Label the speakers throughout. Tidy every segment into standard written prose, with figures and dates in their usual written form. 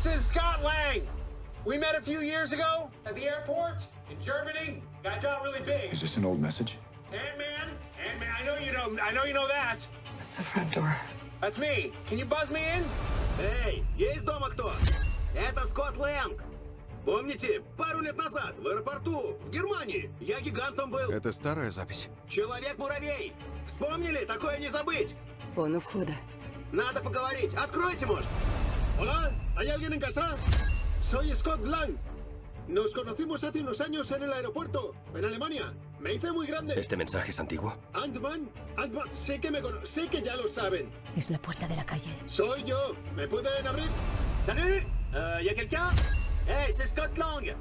Speaker 1: This is Scott Lang. We met a few years ago at the airport in Germany. Got really big.
Speaker 2: Is this an old message?
Speaker 1: Ant-Man, I know you know that.
Speaker 3: It's the front door.
Speaker 1: That's me. Can you buzz me in?
Speaker 4: Эй, есть дома кто? Это Скотт Лэнг. Помните, пару лет назад в аэропорту в Германии я гигантом был.
Speaker 5: Это старая запись.
Speaker 4: Человек-муравей. Вспомнили? Такое не забыть.
Speaker 3: Он у входа.
Speaker 4: Надо поговорить. Откройте, может. Hola, ¿hay alguien en casa? Soy Scott Lang. Nos conocimos hace unos años en el aeropuerto, en Alemania. Me hice muy grande.
Speaker 5: ¿Este mensaje es antiguo?
Speaker 4: Ant-Man, sé que sé que ya lo saben.
Speaker 3: Es la puerta de la calle.
Speaker 4: Soy yo. ¿Me pueden abrir?
Speaker 1: Salut! Y a quelqu'un? Hey, c'est Scott Lang.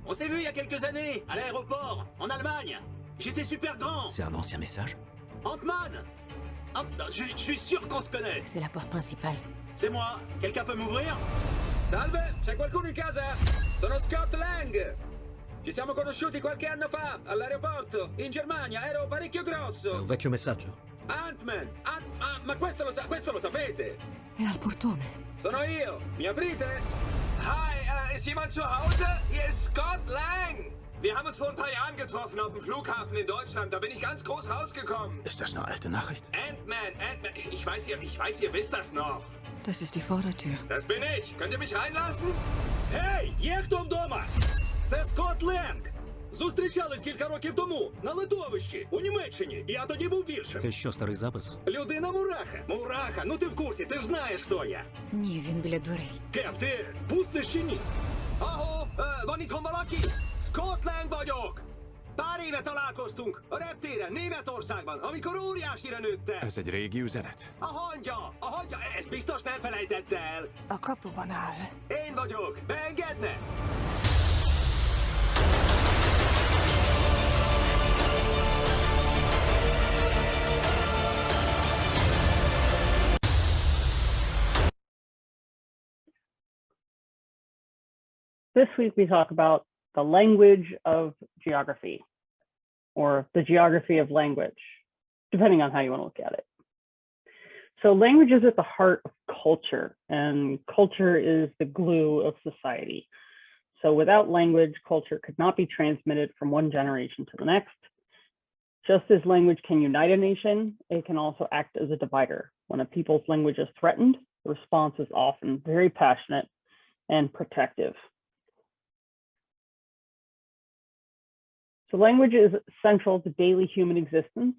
Speaker 1: On s'est vu il y a quelques années, à l'aéroport, en Allemagne. J'étais super grand.
Speaker 5: C'est un ancien message?
Speaker 1: Ant-Man! Je suis sûr qu'on se connaît.
Speaker 3: C'est la porte principale.
Speaker 1: C'est moi. Quelqu'un peut m'ouvrir? Salve, c'è qualcuno in casa? Sono Scott Lang. Ci siamo conosciuti qualche anno fa, all'aeroporto, in Germania. Ero parecchio grosso.
Speaker 5: Un vecchio messaggio.
Speaker 1: Ant-Man. Ma questo lo sapete.
Speaker 3: È al portone.
Speaker 1: Sono io. Mi aprite? Hi, ist jemand zu Hause? Hier ist Scott Lang. Wir haben uns vor ein paar Jahren getroffen auf dem Flughafen in Deutschland. Da bin ich ganz groß rausgekommen.
Speaker 5: Ist das eine alte Nachricht?
Speaker 1: Ant-Man. Ich weiß, ihr wisst das noch.
Speaker 3: Das ist die Vordertür.
Speaker 1: Das bin ich. Könnt ihr mich reinlassen? Hey, є хто вдома? Це Скотт Ленг. Зустрічались кілька років тому на литовищі у Німеччині. Я тоді був більшим.
Speaker 5: Це що, старий запис?
Speaker 1: Людина Мураха. Мураха, ну ти в курсі, ти ж знаєш, хто я.
Speaker 3: Ні, він біля дверей.
Speaker 1: Кеп, ти пустиш чи ні? Aho, van itthon valaki? Scott Lang vagyok. Pár éve találkoztunk a reptéren, Németországban, amikor óriásira nőttem.
Speaker 5: Ez egy régi üzenet.
Speaker 1: A hangya, ezt biztos nem felejtette el.
Speaker 3: A kapuban áll.
Speaker 1: Én vagyok, beengedne?
Speaker 6: This week we talk about the language of geography, or the geography of language, depending on how you want to look at it. So language is at the heart of culture, and culture is the glue of society. So without language, culture could not be transmitted from one generation to the next. Just as language can unite a nation, it can also act as a divider. When a people's language is threatened, the response is often very passionate and protective. So language is central to daily human existence.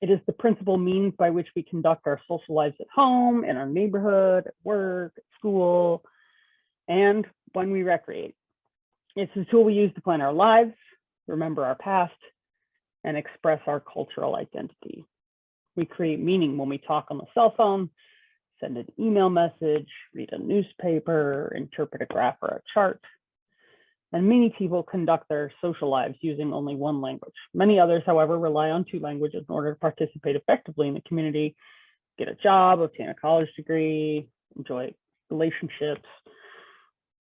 Speaker 6: It is the principal means by which we conduct our social lives at home, in our neighborhood, at work, at school, and when we recreate. It's the tool we use to plan our lives, remember our past, and express our cultural identity. We create meaning when we talk on the cell phone, send an email message, read a newspaper, interpret a graph or a chart. And many people conduct their social lives using only one language. Many others, however, rely on two languages in order to participate effectively in the community, get a job, obtain a college degree, enjoy relationships.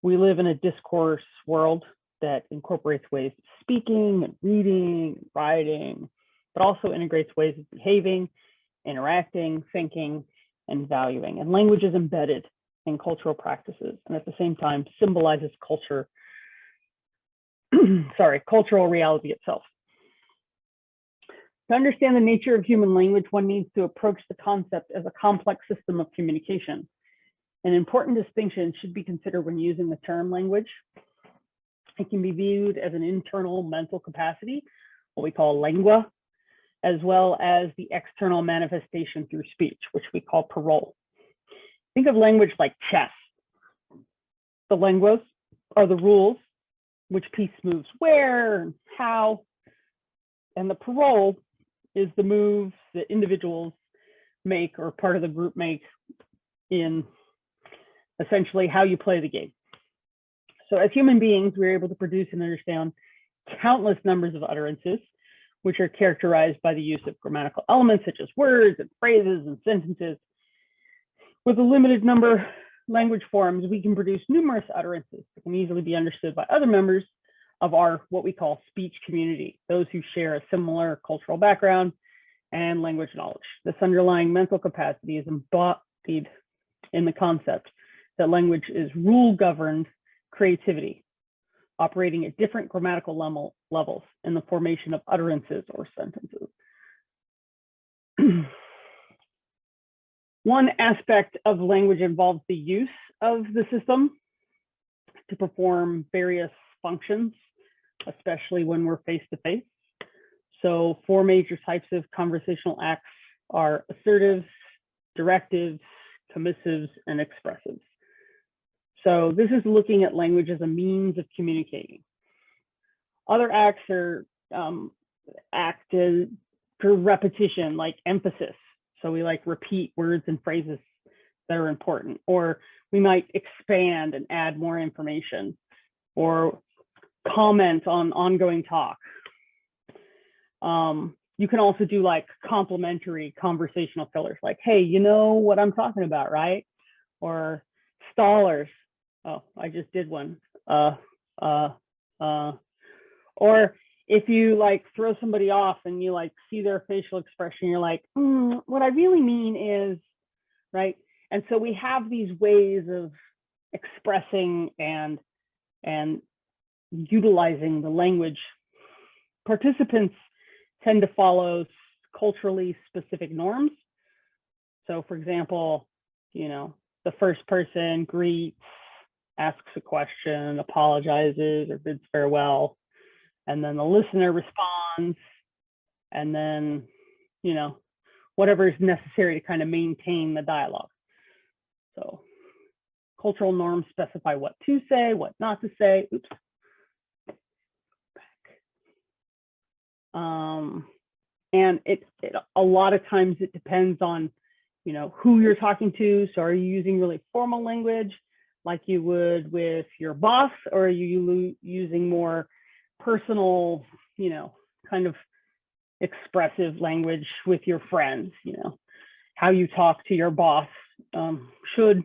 Speaker 6: We live in a discourse world that incorporates ways of speaking and reading and writing, but also integrates ways of behaving, interacting, thinking, and valuing. And language is embedded in cultural practices, and at the same time symbolizes cultural reality itself. To understand the nature of human language, one needs to approach the concept as a complex system of communication. An important distinction should be considered when using the term language. It can be viewed as an internal mental capacity, what we call lingua, as well as the external manifestation through speech, which we call parole. Think of language like chess. The linguas are the rules, which piece moves where and how, and the parole is the moves that individuals make or part of the group make in essentially how you play the game. So as human beings, we're able to produce and understand countless numbers of utterances, which are characterized by the use of grammatical elements such as words and phrases and sentences. With a limited number language forms, we can produce numerous utterances that can easily be understood by other members of our what we call speech community, those who share a similar cultural background and language knowledge. This underlying mental capacity is embodied in the concept that language is rule-governed creativity, operating at different grammatical levels in the formation of utterances or sentences. One aspect of language involves the use of the system to perform various functions, especially when we're face-to-face. So 4 major types of conversational acts are assertives, directives, commissives, and expressives. So this is looking at language as a means of communicating. Other acts are acted for repetition, like emphasis. So we like repeat words and phrases that are important, or we might expand and add more information, or comment on ongoing talk. You can also do like complementary conversational fillers, like, hey, you know what I'm talking about, right? Or stallers. Oh, I just did one. Or if you like throw somebody off and you like see their facial expression, you're like, what I really mean is, right? And so we have these ways of expressing and utilizing the language. Participants tend to follow culturally specific norms. So for example, you know, the first person greets, asks a question, apologizes, or bids farewell. And then the listener responds, and then, you know, whatever is necessary to kind of maintain the dialogue. So cultural norms specify what to say, what not to say. Oops. And it a lot of times it depends on, you know, who you're talking to. So are you using really formal language like you would with your boss, or are you using more personal, you know, kind of expressive language with your friends? You know, how you talk to your boss should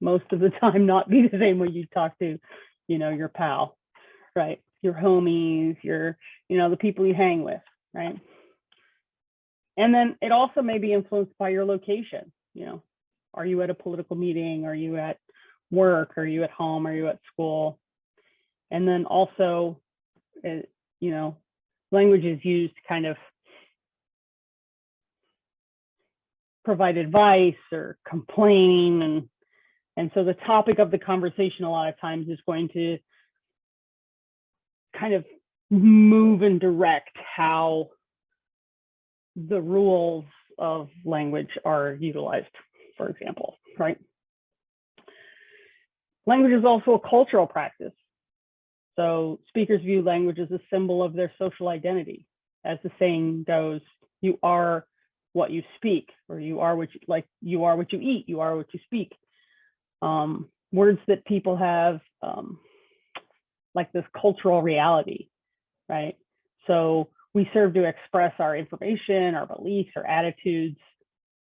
Speaker 6: most of the time not be the same way you talk to, you know, your pal, right? Your homies, your, you know, the people you hang with, right? And then it also may be influenced by your location. You know, are you at a political meeting? Are you at work? Are you at home? Are you at school? And then also, you know, language is used to kind of provide advice or complain. And so the topic of the conversation a lot of times is going to kind of move and direct how the rules of language are utilized, for example, right? Language is also a cultural practice. So speakers view language as a symbol of their social identity. As the saying goes, you are what you speak, or you are what you, like, you are what you eat, you are what you speak. Words that people have like this cultural reality, right? So we serve to express our information, our beliefs, our attitudes.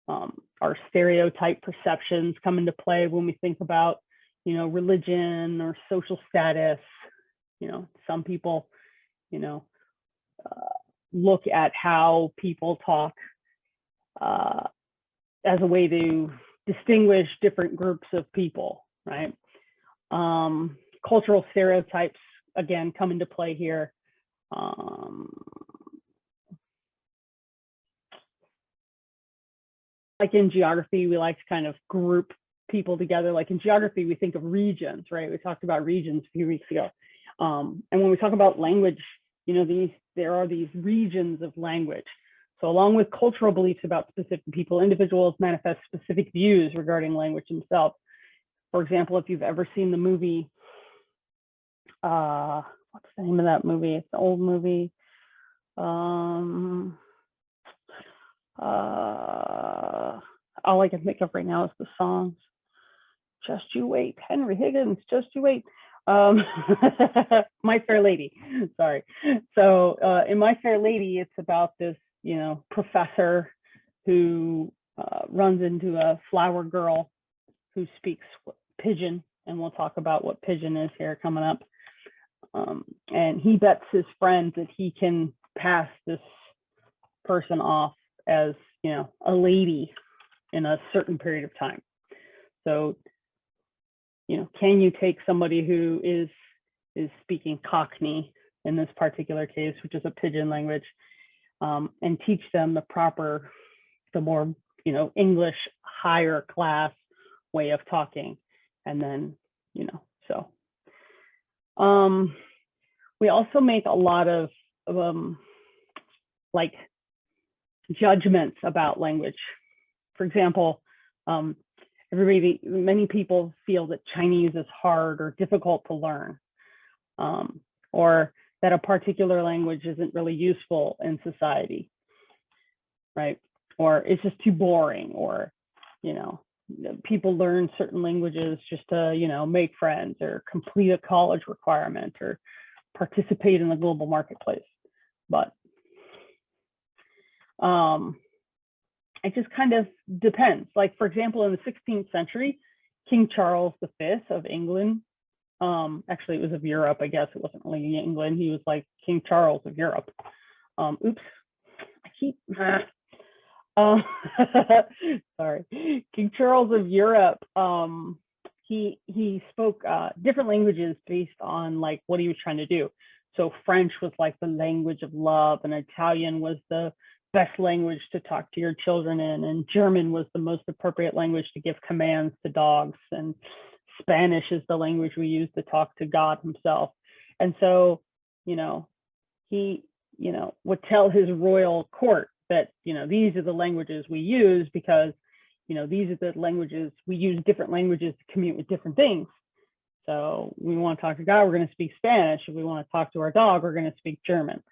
Speaker 6: Our stereotype perceptions come into play when we think about, you know, religion or social status. You know, some people, you know, look at how people talk as a way to distinguish different groups of people, right? Cultural stereotypes, again, come into play here. Like in geography, we like to kind of group people together. Like in geography, we think of regions, right? We talked about regions a few weeks ago. And when we talk about language, you know, there are these regions of language. So along with cultural beliefs about specific people, individuals manifest specific views regarding language themselves. For example, if you've ever seen the movie, what's the name of that movie? It's an old movie. All I can think of right now is the songs. Just You Wait, Henry Higgins, Just You Wait. My Fair Lady, sorry. So in My Fair Lady, it's about this, you know, professor who runs into a flower girl who speaks Pigeon, and we'll talk about what Pigeon is here coming up. And he bets his friend that he can pass this person off as, you know, a lady in a certain period of time. So can you take somebody who is speaking Cockney in this particular case, which is a pidgin language, and teach them the more, English higher class way of talking. And then, so. We also make a lot of like judgments about language. For example, many people feel that Chinese is hard or difficult to learn, or that a particular language isn't really useful in society, right? Or it's just too boring, or, people learn certain languages just to, make friends or complete a college requirement or participate in the global marketplace. But it just kind of depends. Like, for example, in the 16th century, King Charles V of England, actually it was of Europe, I guess it wasn't really England, he was like King Charles of Europe. Oops, I keep, sorry, King Charles of Europe, he spoke different languages based on like what he was trying to do. So French was like the language of love, and Italian was the best language to talk to your children in, and German was the most appropriate language to give commands to dogs, and Spanish is the language we use to talk to God himself. And so, he, would tell his royal court that, these are the languages we use because, these are the languages, we use different languages to communicate with different things. So we want to talk to God, we're going to speak Spanish. If we want to talk to our dog, we're going to speak German.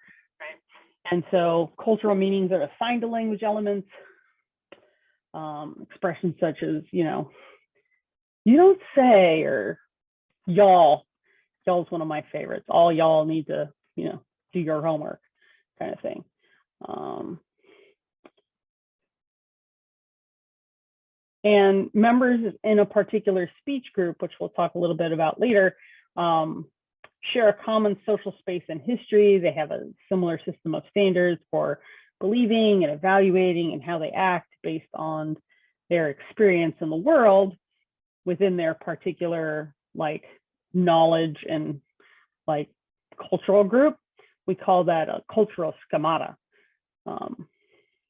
Speaker 6: And so cultural meanings are assigned to language elements. Expressions such as, you don't say, or y'all. Y'all's one of my favorites. All y'all need to, do your homework kind of thing. And members in a particular speech group, which we'll talk a little bit about later, share a common social space and history. They have a similar system of standards for believing and evaluating and how they act based on their experience in the world within their particular like knowledge and like cultural group. We call that a cultural schemata.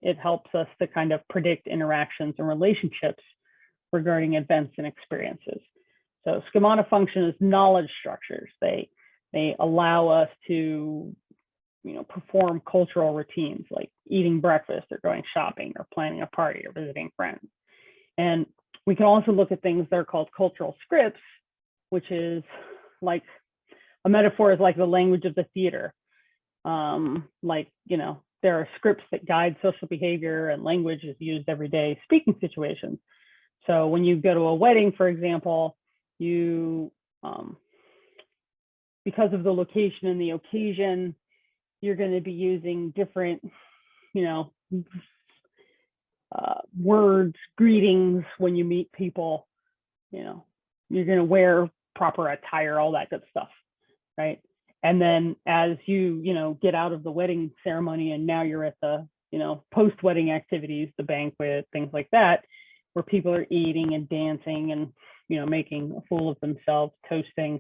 Speaker 6: It helps us to kind of predict interactions and relationships regarding events and experiences. So schemata function as knowledge structures. They allow us to, perform cultural routines like eating breakfast or going shopping or planning a party or visiting friends. And we can also look at things that are called cultural scripts, which is like a metaphor is like the language of the theater. There are scripts that guide social behavior, and language is used everyday speaking situations. So when you go to a wedding, for example, you, because of the location and the occasion, you're going to be using different, words, greetings when you meet people. You're going to wear proper attire, all that good stuff, right? And then as you, get out of the wedding ceremony and now you're at the, post-wedding activities, the banquet, things like that, where people are eating and dancing and, making a fool of themselves, toasting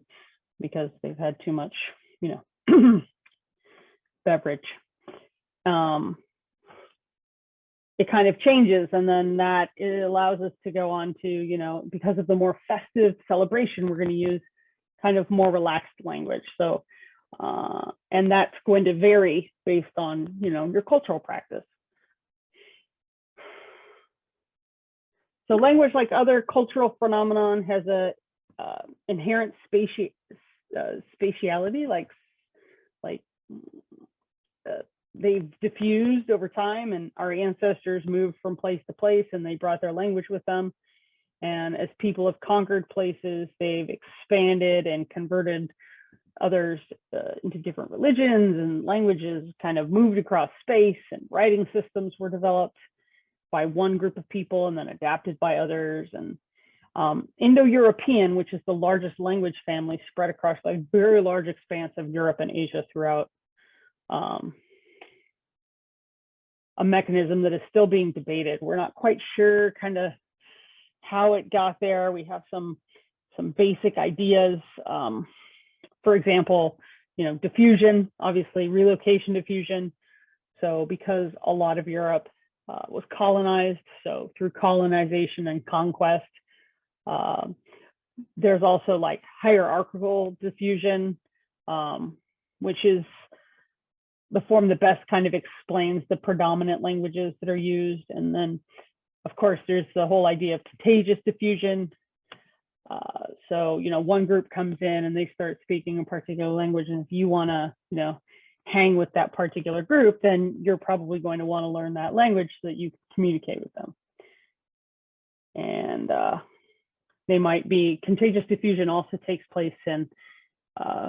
Speaker 6: because they've had too much, beverage. It kind of changes, and then that it allows us to go on to, because of the more festive celebration, we're going to use kind of more relaxed language. So, and that's going to vary based on, your cultural practice. So language, like other cultural phenomenon, has a inherent spatiality, they've diffused over time, and our ancestors moved from place to place and they brought their language with them. And as people have conquered places, they've expanded and converted others into different religions, and languages kind of moved across space, and writing systems were developed by one group of people and then adapted by others. And Indo-European, which is the largest language family, spread across a very large expanse of Europe and Asia throughout a mechanism that is still being debated. We're not quite sure kind of how it got there. We have some some basic ideas. For example, diffusion, obviously relocation diffusion. So because a lot of Europe was colonized, so through colonization and conquest, there's also like hierarchical diffusion, which is the form that best kind of explains the predominant languages that are used. And then, of course, there's the whole idea of contagious diffusion. So, one group comes in and they start speaking a particular language. And if you want to, hang with that particular group, then you're probably going to want to learn that language so that you can communicate with them. And they might be, contagious diffusion also takes place in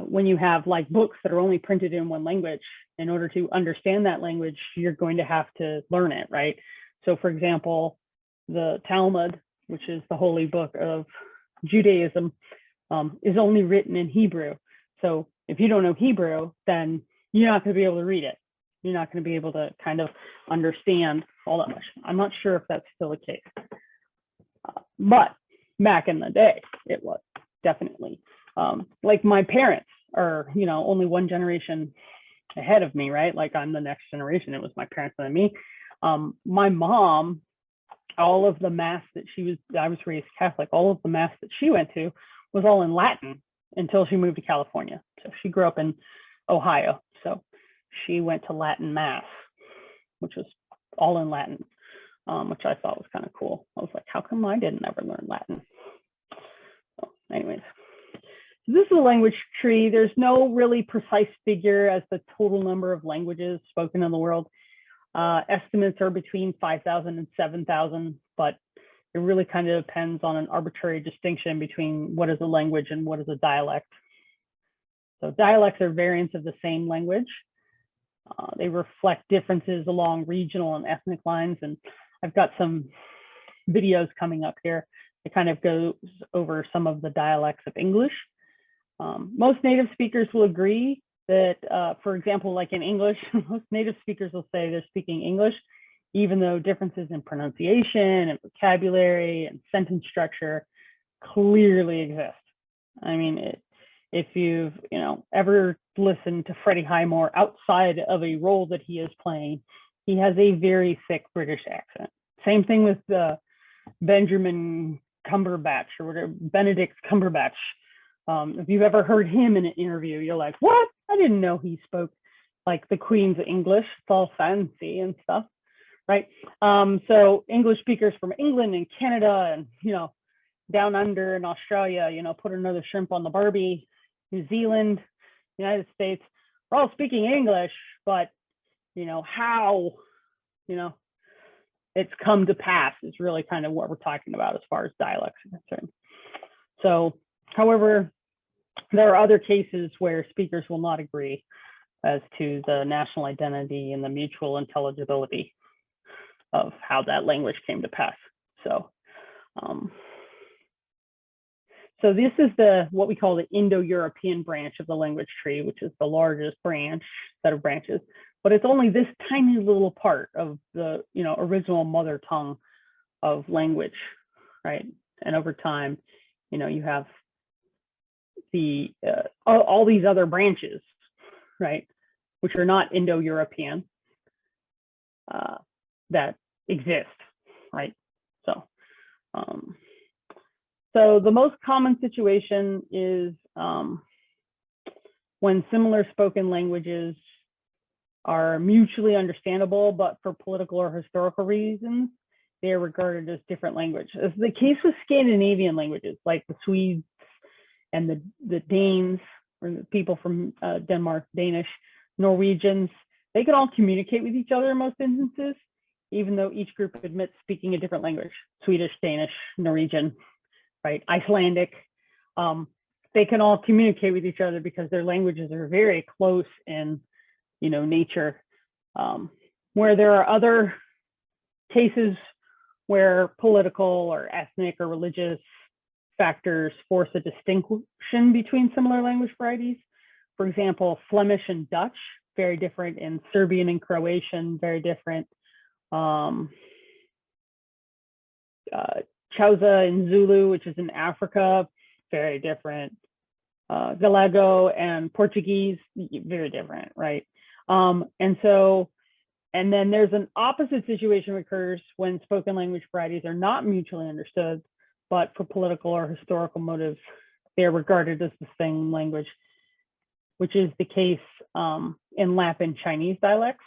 Speaker 6: when you have like books that are only printed in one language. In order to understand that language, you're going to have to learn it, right? So for example, the Talmud, which is the holy book of Judaism, is only written in Hebrew. So if you don't know Hebrew, then you're not going to be able to read it. You're not going to be able to kind of understand all that much. I'm not sure if that's still the case. But back in the day, it was definitely. Like my parents are, only one generation ahead of me, right? Like I'm the next generation. It was my parents and then me. My mom, all of the mass that I was raised Catholic, all of the mass that she went to was all in Latin until she moved to California. So she grew up in Ohio. So she went to Latin mass, which was all in Latin, which I thought was kind of cool. I was like, how come I didn't ever learn Latin? So anyways, this is a language tree. There's no really precise figure as the total number of languages spoken in the world. Estimates are between 5,000 and 7,000, but it really kind of depends on an arbitrary distinction between what is a language and what is a dialect. So dialects are variants of the same language. They reflect differences along regional and ethnic lines. And I've got some videos coming up here that kind of goes over some of the dialects of English. Most native speakers will agree that, for example, like in English, most native speakers will say they're speaking English, even though differences in pronunciation and vocabulary and sentence structure clearly exist. I mean, if you've ever listened to Freddie Highmore outside of a role that he is playing, he has a very thick British accent. Same thing with Benjamin Cumberbatch or whatever, Benedict Cumberbatch. If you've ever heard him in an interview, you're like, what? I didn't know he spoke like the Queen's English. It's all fancy and stuff, right? So English speakers from England and Canada and, down under in Australia, put another shrimp on the Barbie, New Zealand, United States, we're all speaking English, but, how, it's come to pass is really kind of what we're talking about as far as dialects are concerned. So, however, there are other cases where speakers will not agree as to the national identity and the mutual intelligibility of how that language came to pass. So, so this is what we call the Indo-European branch of the language tree, which is the largest set of branches, but it's only this tiny little part of the original mother tongue of language, right? And over time, you have all these other branches, right, which are not Indo-European, that exist, right? So the most common situation is when similar spoken languages are mutually understandable, but for political or historical reasons, they are regarded as different languages. As the case with Scandinavian languages, like the Swedes and the Danes, or the people from Denmark, Danish, Norwegians, they can all communicate with each other in most instances, even though each group admits speaking a different language, Swedish, Danish, Norwegian, right, Icelandic. They can all communicate with each other because their languages are very close in, nature. Where there are other cases where political or ethnic or religious factors force a distinction between similar language varieties. For example, Flemish and Dutch, very different, in Serbian and Croatian, very different. Xhosa and Zulu, which is in Africa, very different. Gallego and Portuguese, very different, right? And then there's an opposite situation occurs when spoken language varieties are not mutually understood, but for political or historical motives, they're regarded as the same language, which is the case in Latin Chinese dialects.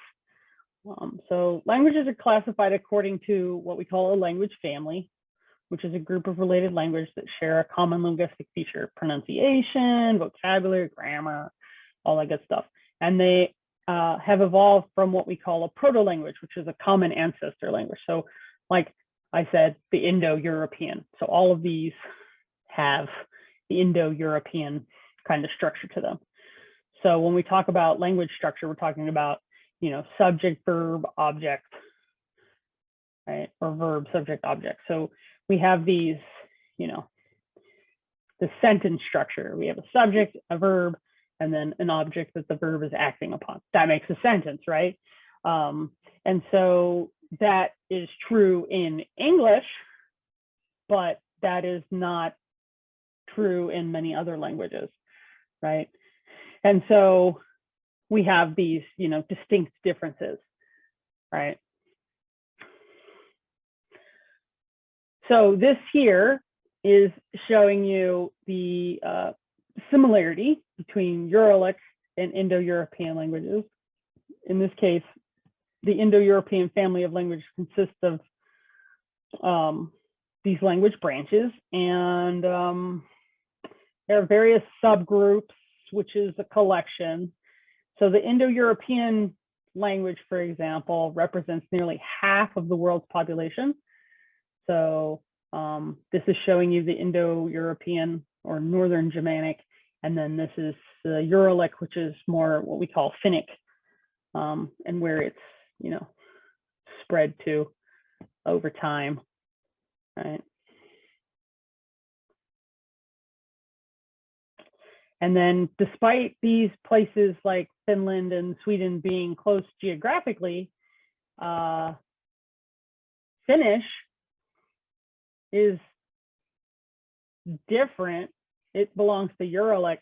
Speaker 6: So languages are classified according to what we call a language family, which is a group of related languages that share a common linguistic feature: pronunciation, vocabulary, grammar, all that good stuff. And they have evolved from what we call a proto-language, which is a common ancestor language. So like I said, the Indo-European. So all of these have the Indo-European kind of structure to them. So when we talk about language structure, we're talking about, subject, verb, object, right? Or verb, subject, object. So we have these, the sentence structure. We have a subject, a verb, and then an object that the verb is acting upon. That makes a sentence, right? And so that is true in English, but that is not true in many other languages, right? And so we have these, distinct differences, right? So this here is showing you the similarity between Uralic and Indo-European languages. In this case, the Indo-European family of languages consists of these language branches, and there are various subgroups, which is a collection. So the Indo-European language, for example, represents nearly half of the world's population. So this is showing you the Indo-European or Northern Germanic, and then this is the Uralic, which is more what we call Finnic, and where it's, spread to over time, right? And then despite these places like Finland and Sweden being close geographically, Finnish is different. It belongs to Uralic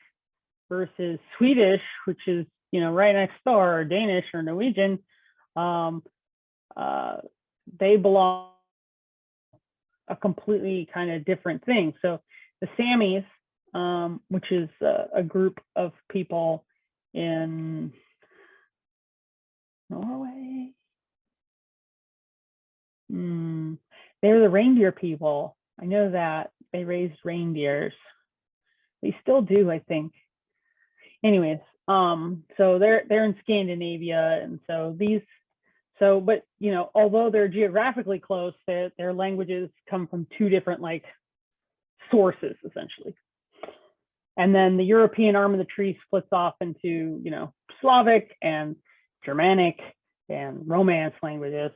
Speaker 6: versus Swedish, which is, right next door, or Danish or Norwegian. They belong a completely kind of different thing. So the Samis, which is a group of people in Norway. They're the reindeer people. I know that they raised reindeers. They still do, I think. Anyways, so they're in Scandinavia, and but although they're geographically close, their languages come from two different sources essentially. And then the European arm of the tree splits off into, Slavic and Germanic and Romance languages.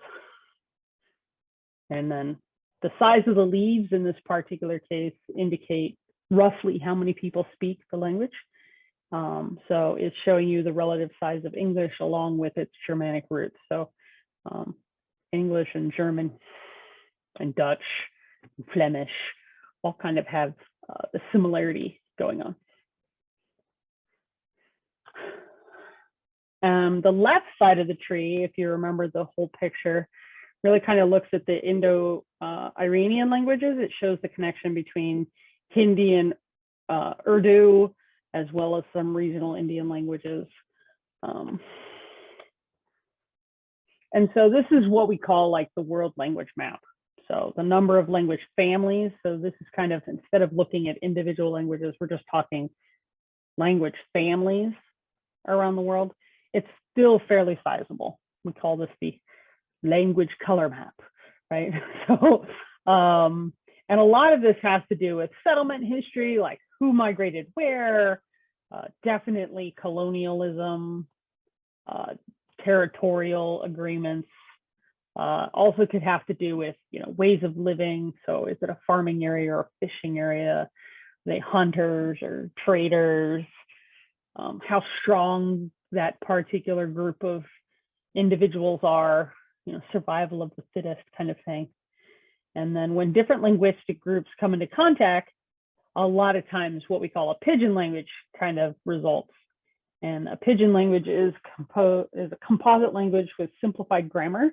Speaker 6: And then the size of the leaves in this particular case indicate roughly how many people speak the language. So it's showing you the relative size of English along with its Germanic roots. So English and German and Dutch and Flemish all kind of have the similarity going on. The left side of the tree, if you remember the whole picture, really kind of looks at the Indo-Iranian languages. It shows the connection between Hindi and Urdu, as well as some regional Indian languages. And so this is what we call the world language map. So the number of language families. So this is kind of, instead of looking at individual languages, we're just talking language families around the world. It's still fairly sizable. We call this the language color map, right? So, and a lot of this has to do with settlement history, like who migrated where, definitely colonialism, territorial agreements. Also could have to do with, ways of living. So is it a farming area or a fishing area? Are they hunters or traders? How strong that particular group of individuals are, survival of the fittest kind of thing. And then when different linguistic groups come into contact, a lot of times what we call a pidgin language kind of results. And a pidgin language is a composite language with simplified grammar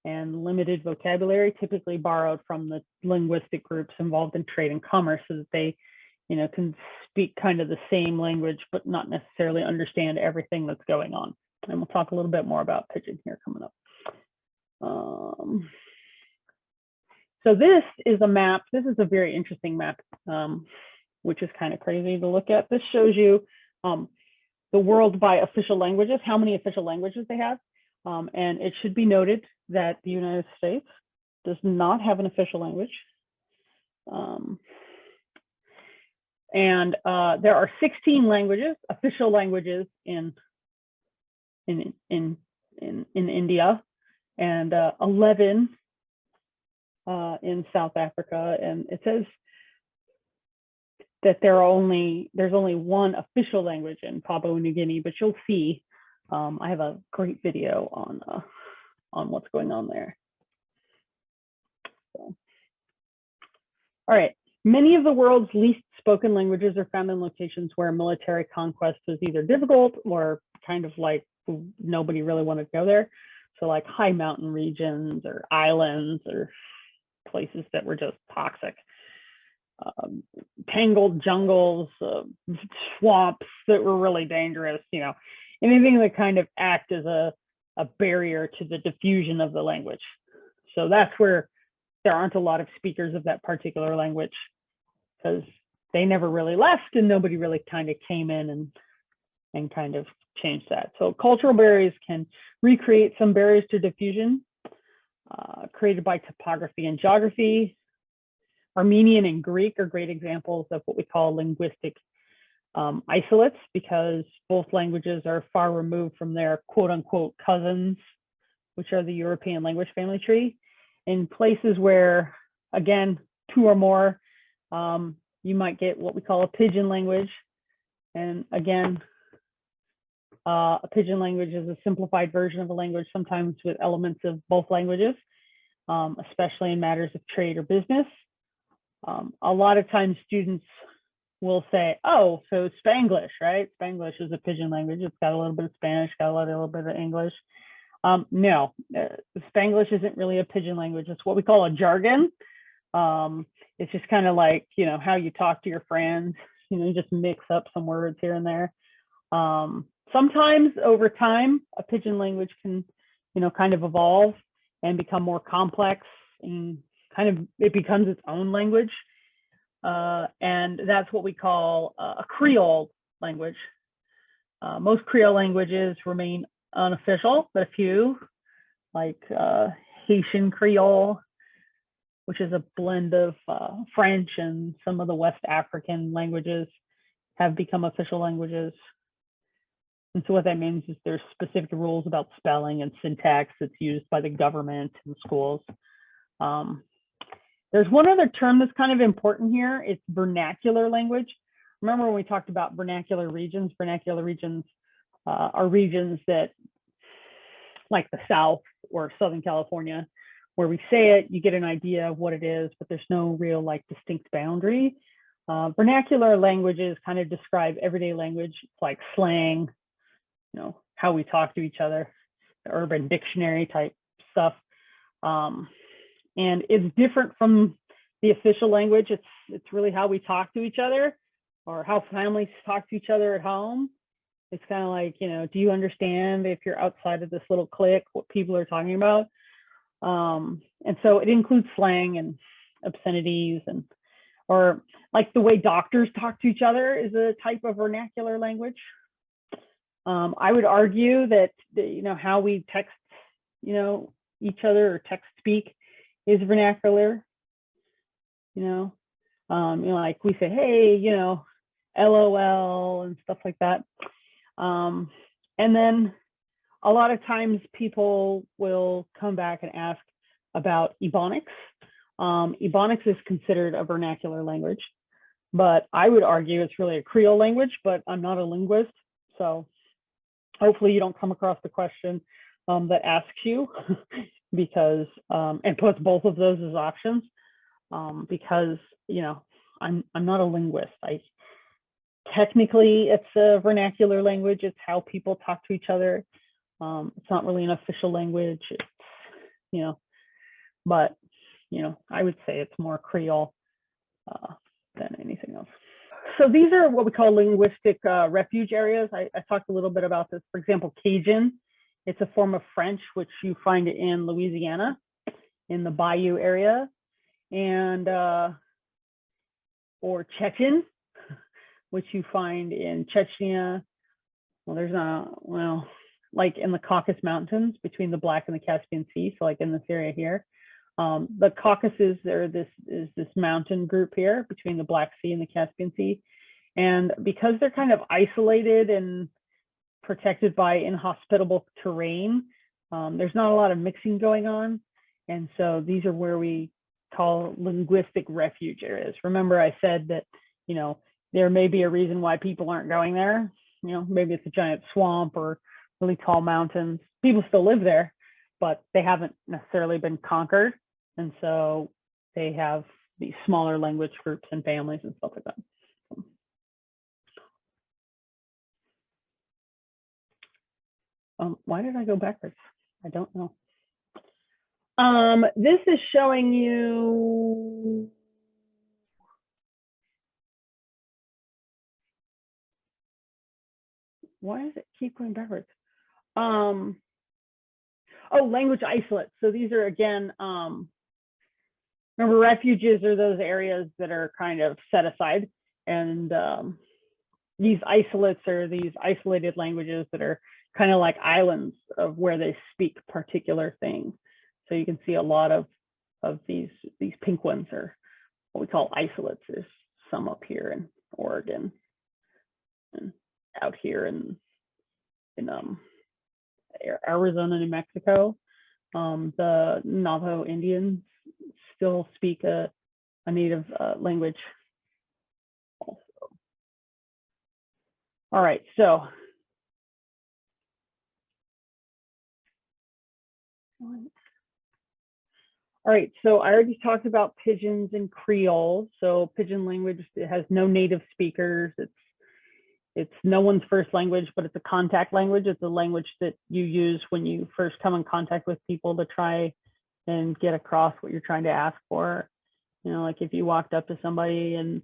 Speaker 6: and limited vocabulary, typically borrowed from the linguistic groups involved in trade and commerce, so that they, can speak kind of the same language, but not necessarily understand everything that's going on. And we'll talk a little bit more about pidgin here coming up. So this is a map. This is a very interesting map, which is kind of crazy to look at. This shows you the world by official languages, how many official languages they have. And it should be noted that the United States does not have an official language. And there are 16 languages, official languages in India, and 11 in South Africa. And it says that there's only one official language in Papua New Guinea, but you'll see I have a great video on what's going on there. So. All right. Many of the world's least spoken languages are found in locations where military conquest was either difficult or kind of like nobody really wanted to go there. So like high mountain regions or islands or places that were just toxic. Tangled jungles, swamps that were really dangerous, anything that kind of act as a barrier to the diffusion of the language. So that's where there aren't a lot of speakers of that particular language, because they never really left and nobody really kind of came in and kind of changed that. So cultural barriers can recreate some barriers to diffusion created by topography and geography. Armenian and Greek are great examples of what we call linguistic isolates, because both languages are far removed from their quote unquote cousins, which are the European language family tree. In places where, again, two or more, you might get what we call a pidgin language. And again, a pidgin language is a simplified version of a language, sometimes with elements of both languages, especially in matters of trade or business. A lot of times students will say, oh, so Spanglish, right? Spanglish is a pidgin language. It's got a little bit of Spanish, got a little bit of English. No, Spanglish isn't really a pidgin language. It's what we call a jargon. It's just kind of like, how you talk to your friends, you just mix up some words here and there. Sometimes over time, a pidgin language can, kind of evolve and become more complex, and it becomes its own language. And that's what we call a Creole language. Most Creole languages remain unofficial, but a few, like Haitian Creole, which is a blend of French and some of the West African languages, have become official languages. And so what that means is there's specific rules about spelling and syntax that's used by the government and schools. There's one other term that's kind of important here. It's vernacular language. Remember when we talked about vernacular regions? Vernacular regions are regions that, like the South or Southern California, where we say it, you get an idea of what it is, but there's no real distinct boundary. Vernacular languages kind of describe everyday language, like slang, how we talk to each other, the urban dictionary type stuff. And it's different from the official language. It's really how we talk to each other, or how families talk to each other at home. It's kind of like, do you understand if you're outside of this little clique, what people are talking about? And so it includes slang and obscenities, or like the way doctors talk to each other is a type of vernacular language. I would argue that, how we text, each other, or text speak, is vernacular. Like we say, hey, LOL and stuff like that. And then a lot of times people will come back and ask about Ebonics. Ebonics is considered a vernacular language, but I would argue it's really a Creole language, but I'm not a linguist. So hopefully you don't come across the question that asks you because, and puts both of those as options, because, I'm not a linguist. Technically, it's a vernacular language. It's how people talk to each other. It's not really an official language. It's, but, I would say it's more Creole than anything else. So these are what we call linguistic refuge areas. I talked a little bit about this. For example, Cajun, it's a form of French, which you find in Louisiana, in the Bayou area, and or Chechen, which you find in Chechnya. Like in the Caucasus Mountains between the Black and the Caspian Sea. So like in this area here, the Caucasus, this mountain group here between the Black Sea and the Caspian Sea. And because they're kind of isolated and protected by inhospitable terrain, there's not a lot of mixing going on. And so these are where we call linguistic refuge areas. Remember I said that, there may be a reason why people aren't going there. Maybe it's a giant swamp or really tall mountains. People still live there, but they haven't necessarily been conquered. And so they have these smaller language groups and families and stuff like that. Why did I go backwards? I don't know. This is showing you why does it keep going backwards? Oh, language isolates. So these are, again, remember, refuges are those areas that are kind of set aside, and these isolates are these isolated languages that are kind of like islands of where they speak particular things. So you can see a lot of these pink ones are what we call isolates. There's some up here in Oregon and out here in Arizona, New Mexico. The Navajo Indians still speak a native language also. All right, so I already talked about Pigeons and Creoles. So Pigeon language, it has no native speakers. It's no one's first language, but it's a contact language. It's a language that you use when you first come in contact with people to try and get across what you're trying to ask for. Like if you walked up to somebody and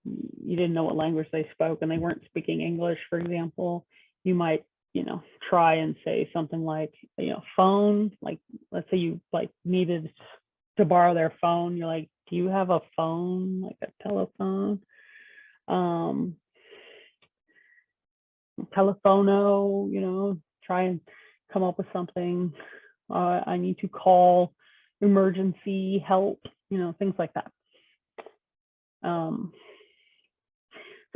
Speaker 6: you didn't know what language they spoke and they weren't speaking English, for example, you might, try and say something like, phone. Like, let's say you needed to borrow their phone. You're like, do you have a phone, like a telephone? Telephono, try and come up with something. I need to call emergency help, things like that. So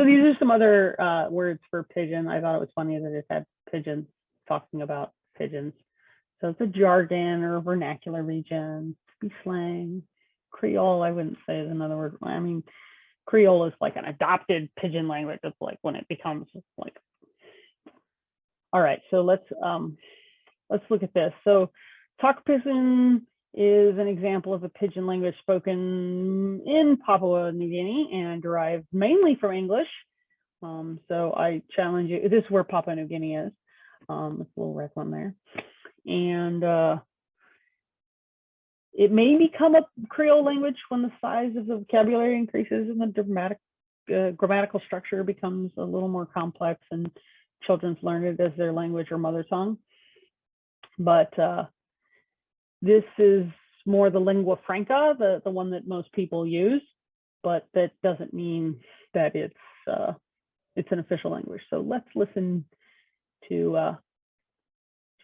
Speaker 6: these are some other words for pigeon. I thought it was funny that it had pigeons talking about pigeons. So it's a jargon or a vernacular region, be slang. Creole, I wouldn't say is another word. I mean, Creole is like an adopted pigeon language. It's like when it becomes like. All right, so let's look at this. So talk pigeon is an example of a pigeon language spoken in Papua New Guinea and derived mainly from English. So I challenge you, this is where Papua New Guinea is. It's a little red one there. And it may become a Creole language when the size of the vocabulary increases and the grammatical structure becomes a little more complex and children learn it as their language or mother tongue. But this is more the lingua franca, the one that most people use, but that doesn't mean that it's an official language. So let's listen to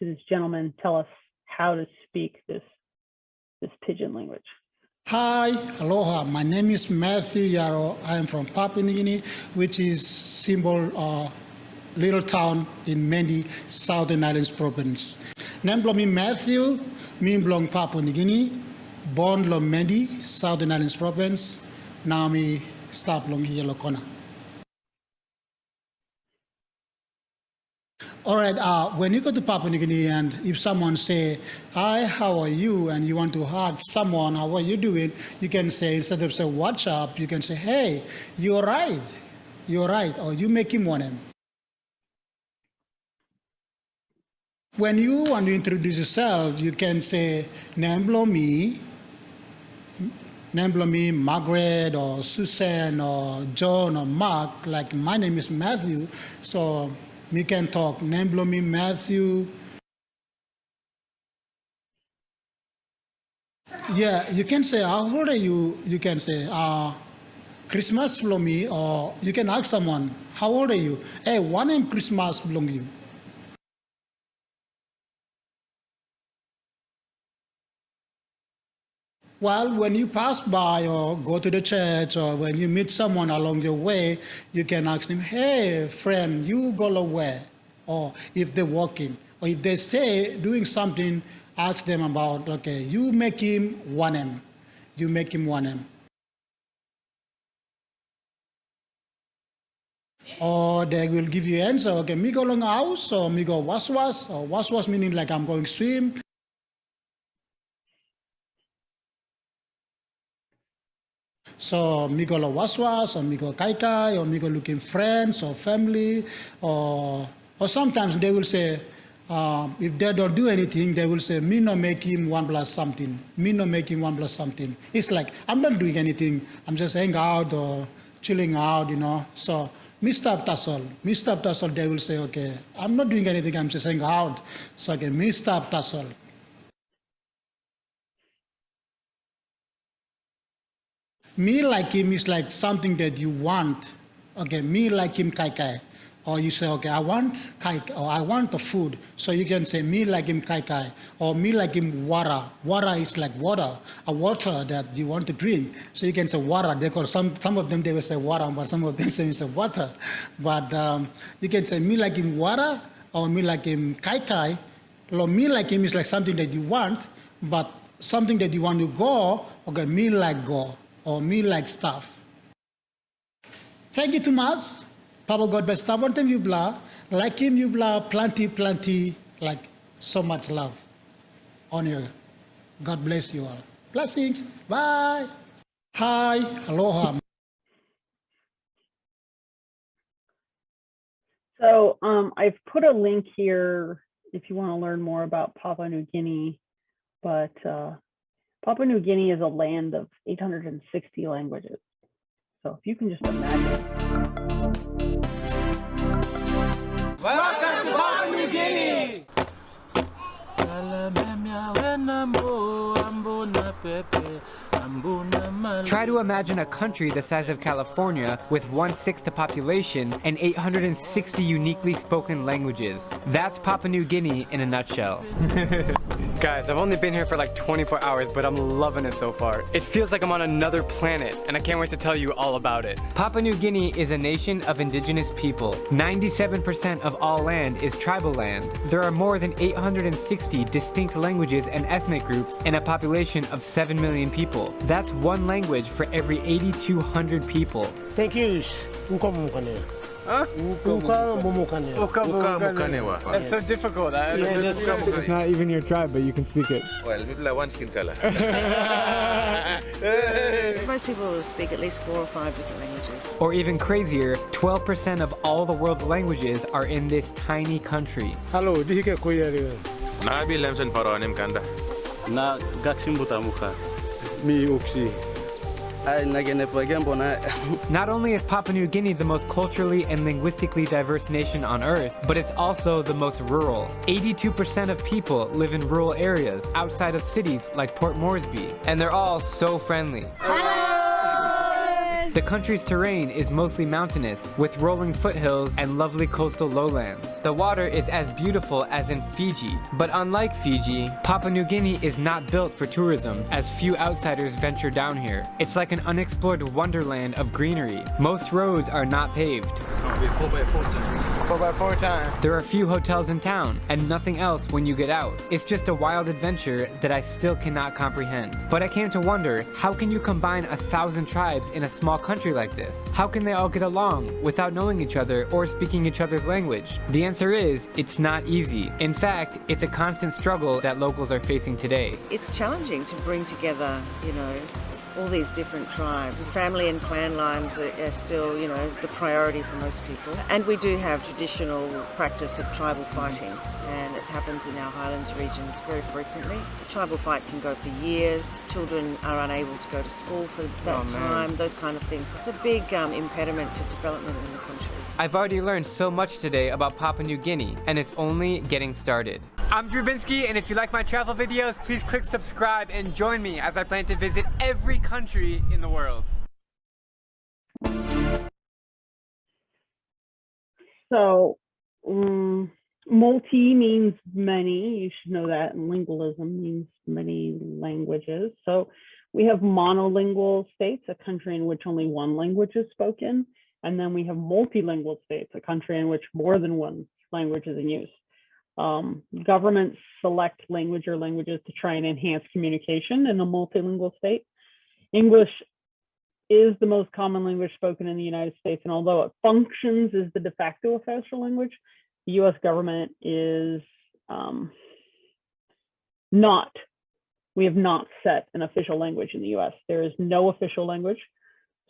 Speaker 6: this gentleman tell us how to speak this pigeon language.
Speaker 2: Hi, aloha. My name is Matthew Yarrow. I am from Papua New Guinea, which is symbol little town in Mendi, Southern Islands Province. Name me Matthew, me belong Papua New Guinea, born lo Mendi, Southern Islands Province. Now me stop long here Lokona. All right, when you go to Papua New Guinea and if someone say, hi, how are you? And you want to ask someone, how are you doing? You can say, instead of say, what's up? You can say, hey, you're right. You're right. Or you make him one name. When you want to introduce yourself, you can say, Namblo me, Margaret, or Susan, or John, or Mark. Like, my name is Matthew. So we can talk, Namblo me, Matthew. Yeah, you can say, how old are you? You can say, Christmas belong me, or you can ask someone, how old are you? Hey, one name Christmas belong you. Well, when you pass by or go to the church or when you meet someone along your way, you can ask them, hey, friend, you go where? Or if they're walking, or if they say doing something, ask them about, okay, you make him one M. You make him one M. Or they will give you answer, okay, me go long house, or me go was, or was meaning like I'm going swim. So me go waswas, or me go kaikai, or me go looking friends or family, or sometimes they will say, if they don't do anything, they will say, me no make him 1 plus something. Me no make him 1 plus something. It's like, I'm not doing anything. I'm just hanging out or chilling out, you know. So Mr. Tasol, they will say, okay, I'm not doing anything. I'm just hanging out. So okay, Mr. Tasol. Me like him is like something that you want. Okay, me like him kai kai. Or you say, okay, I want kai, or I want the food. So you can say, me like him kai kai. Or me like him wara. Wara is like water, a water that you want to drink. So you can say wara. They call some of them, they will say wara, but some of them say water. But you can say, me like him wara, or me like him kai kai. Or me like him is like something that you want, but something that you want to go, okay, me like go. Or me like stuff. Thank you, Tomas. Papa God best want him you blah. Like him you blah plenty, like so much love on you. God bless you all. Blessings. Bye. Hi. Aloha.
Speaker 6: So I've put a link here if you want to learn more about Papua New Guinea, but Papua New Guinea is a land of 860 languages. So if you can just imagine.
Speaker 7: Welcome to Papua New Guinea!
Speaker 8: Try to imagine a country the size of California with 1/6 the population and 860 uniquely spoken languages. That's Papua New Guinea in a nutshell.
Speaker 7: Guys, I've only been here for like 24 hours, but I'm loving it so far. It feels like I'm on another planet, and I can't wait to tell you all about it.
Speaker 8: Papua New Guinea is a nation of indigenous people. 97% of all land is tribal land. There are more than 860 distinct languages and ethnic groups in a population of 7 million people. That's one language for every 8,200 people.
Speaker 9: Thank you.
Speaker 7: Huh? That's so difficult.
Speaker 8: It's not even your tribe, but you can speak it.
Speaker 10: Well, people are one skin color.
Speaker 3: Most people speak at least 4 or 5 different languages.
Speaker 8: Or even crazier, 12% of all the world's languages are in this tiny country.
Speaker 9: Hello,
Speaker 10: Nabi Lemson Paronim Kanda.
Speaker 9: Na Gaksimbuta Muka. Mi Uksi.
Speaker 8: Not only is Papua New Guinea the most culturally and linguistically diverse nation on Earth, but it's also the most rural. 82% of people live in rural areas outside of cities like Port Moresby, and they're all so friendly. The country's terrain is mostly mountainous, with rolling foothills and lovely coastal lowlands. The water is as beautiful as in Fiji, but unlike Fiji, Papua New Guinea is not built for tourism, as few outsiders venture down here. It's like an unexplored wonderland of greenery. Most roads are not paved.
Speaker 7: 4x4 time.
Speaker 8: There are few hotels in town, and nothing else when you get out. It's just a wild adventure that I still cannot comprehend. But I came to wonder, how can you combine 1,000 tribes in a small country like this? How can they all get along without knowing each other or speaking each other's language? The answer is, it's not easy. In fact, it's a constant struggle that locals are facing today.
Speaker 3: It's challenging to bring together, all these different tribes. Family and clan lines are still, the priority for most people. And we do have traditional practice of tribal fighting, and it happens in our highlands regions very frequently. The tribal fight can go for years. Children are unable to go to school for that time, those kind of things. It's a big impediment to development in the country.
Speaker 8: I've already learned so much today about Papua New Guinea, and it's only getting started. I'm Drubinski, and if you like my travel videos, please click subscribe and join me as I plan to visit every country in the world.
Speaker 6: So, multi means many. You should know that. And lingualism means many languages. So we have monolingual states, a country in which only one language is spoken. And then we have multilingual states, a country in which more than one language is in use. Governments select language or languages to try and enhance communication in a multilingual state. English is the most common language spoken in the United States, and although it functions as the de facto official language, the US government is we have not set an official language in the US. There is no official language.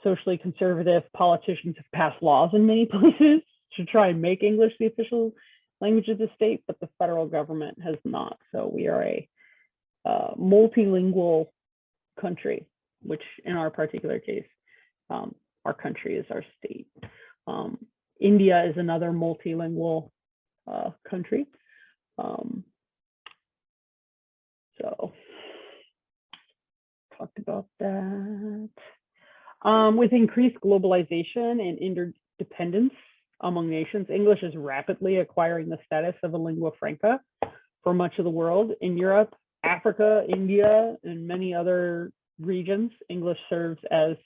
Speaker 6: Socially conservative politicians have passed laws in many places to try and make English the official language of the state, but the federal government has not. So we are a multilingual country, which in our particular case, our country is our state. India is another multilingual country. So talked about that. With increased globalization and interdependence among nations, English is rapidly acquiring the status of a lingua franca for much of the world. In Europe, Africa, India, and many other regions, English serves as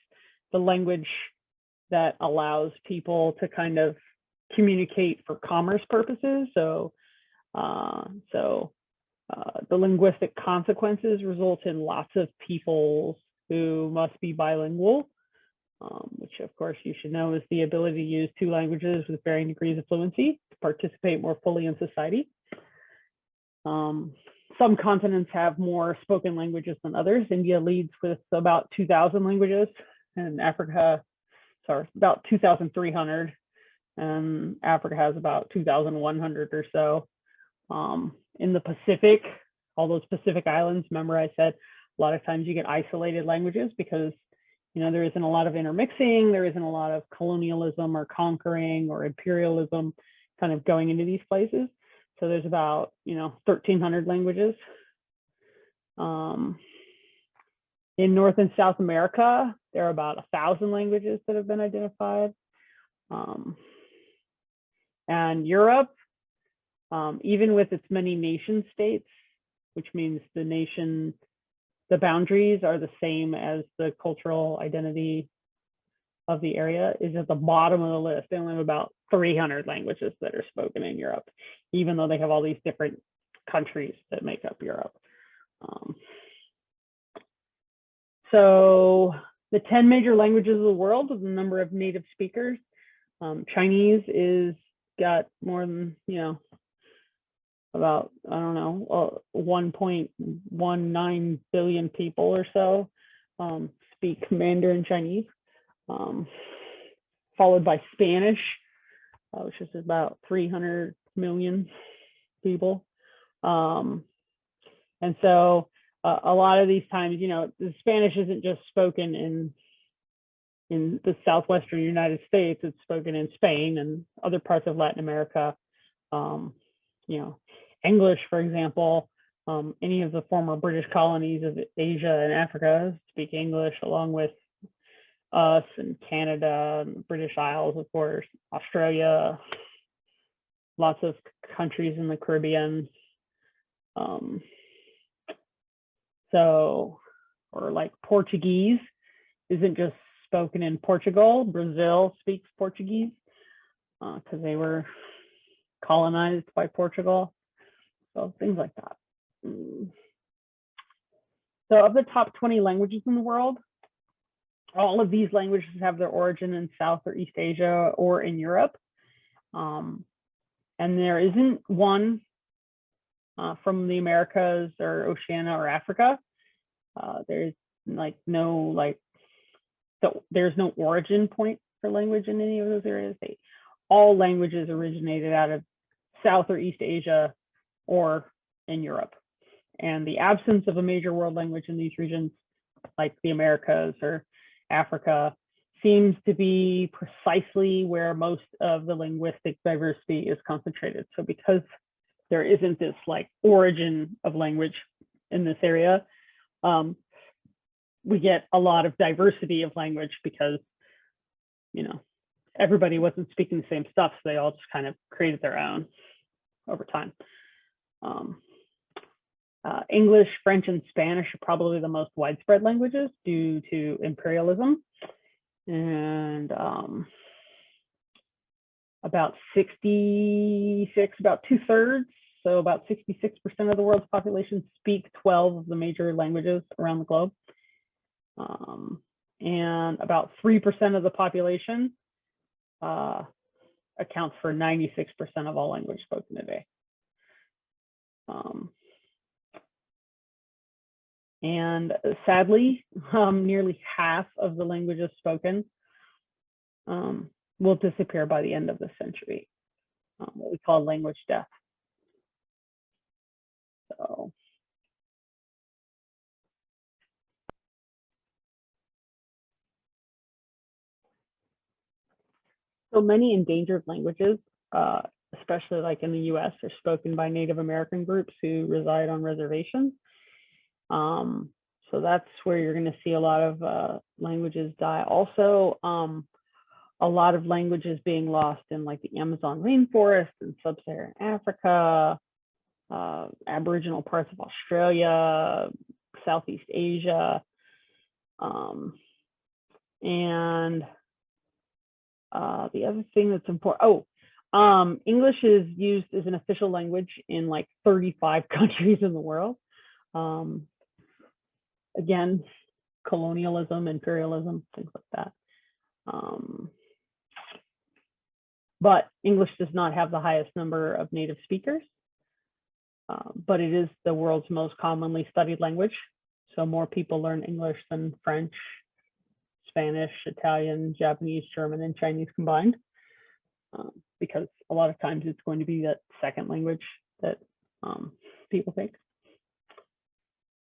Speaker 6: the language that allows people to kind of communicate for commerce purposes. So, the linguistic consequences result in lots of people who must be bilingual, which of course you should know is the ability to use two languages with varying degrees of fluency to participate more fully in society. Some continents have more spoken languages than others. India leads with about 2,000 languages, and about 2,300, and Africa has about 2,100 or so. In the Pacific, all those Pacific islands, remember I said a lot of times you get isolated languages because there isn't a lot of intermixing, there isn't a lot of colonialism or conquering or imperialism kind of going into these places. So there's about 1,300 languages. In North and South America, there are about 1,000 languages that have been identified. And Europe, even with its many nation states, which means the boundaries are the same as the cultural identity of the area, is at the bottom of the list. They only have about 300 languages that are spoken in Europe, even though they have all these different countries that make up Europe. So the 10 major languages of the world with the number of native speakers, Chinese is got more than, about, 1.19 billion people or so speak Mandarin Chinese, followed by Spanish, which is about 300 million people. And so a lot of these times, the Spanish isn't just spoken in the southwestern United States, it's spoken in Spain and other parts of Latin America. English, for example, any of the former British colonies of Asia and Africa speak English, along with us and Canada and British Isles, of course, Australia, lots of countries in the Caribbean. Or like Portuguese isn't just spoken in Portugal. Brazil speaks Portuguese. because they were colonized by Portugal. So things like that. So of the top 20 languages in the world, all of these languages have their origin in South or East Asia or in Europe. And there isn't one from the Americas or Oceania or Africa. There's there's no origin point for language in any of those areas. All languages originated out of South or East Asia or in Europe. And the absence of a major world language in these regions, like the Americas or Africa, seems to be precisely where most of the linguistic diversity is concentrated. So because there isn't this like origin of language in this area, we get a lot of diversity of language because, you know, everybody wasn't speaking the same stuff, so they all just kind of created their own over time. English, French, and Spanish are probably the most widespread languages due to imperialism. And about 2/3, so about 66% of the world's population speak 12 of the major languages around the globe. And about 3% of the population accounts for 96% of all language spoken today. And sadly, nearly half of the languages spoken will disappear by the end of the century, what we call language death. So many endangered languages, especially like in the US, are spoken by Native American groups who reside on reservations. So that's where you're going to see a lot of languages die. Also, a lot of languages being lost in like the Amazon rainforest and sub-Saharan Africa, Aboriginal parts of Australia, Southeast Asia, and the other thing that's important, English is used as an official language in like 35 countries in the world. Again, colonialism, imperialism, things like that. But English does not have the highest number of native speakers, but it is the world's most commonly studied language. So more people learn English than French, Spanish, Italian, Japanese, German, and Chinese combined, because a lot of times it's going to be that second language that people take.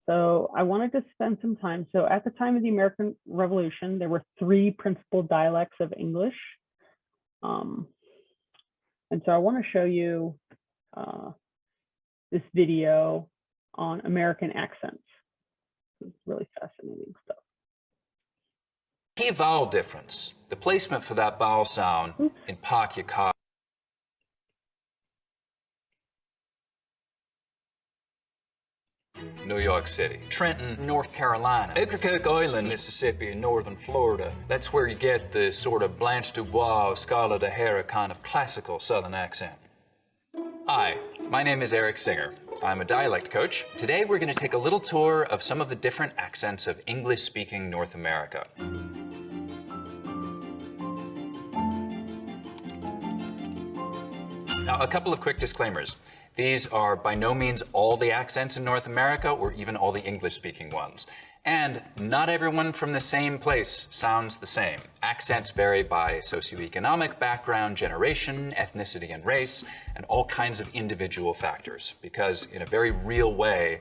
Speaker 6: So I wanted to spend some time. So at the time of the American Revolution, there were 3 principal dialects of English. And so I want to show you this video on American accents. It's really fascinating stuff.
Speaker 11: Key vowel difference. The placement for that vowel sound in Pakya. New York City, Trenton, North Carolina, Edgecote Island, Mississippi, and northern Florida. That's where you get the sort of Blanche Dubois, Scarlett O'Hara kind of classical Southern accent. Hi, my name is Eric Singer. I'm a dialect coach. Today we're going to take a little tour of some of the different accents of English-speaking North America. Now, a couple of quick disclaimers. These are by no means all the accents in North America or even all the English-speaking ones. And not everyone from the same place sounds the same. Accents vary by socioeconomic background, generation, ethnicity, and race, and all kinds of individual factors. Because in a very real way,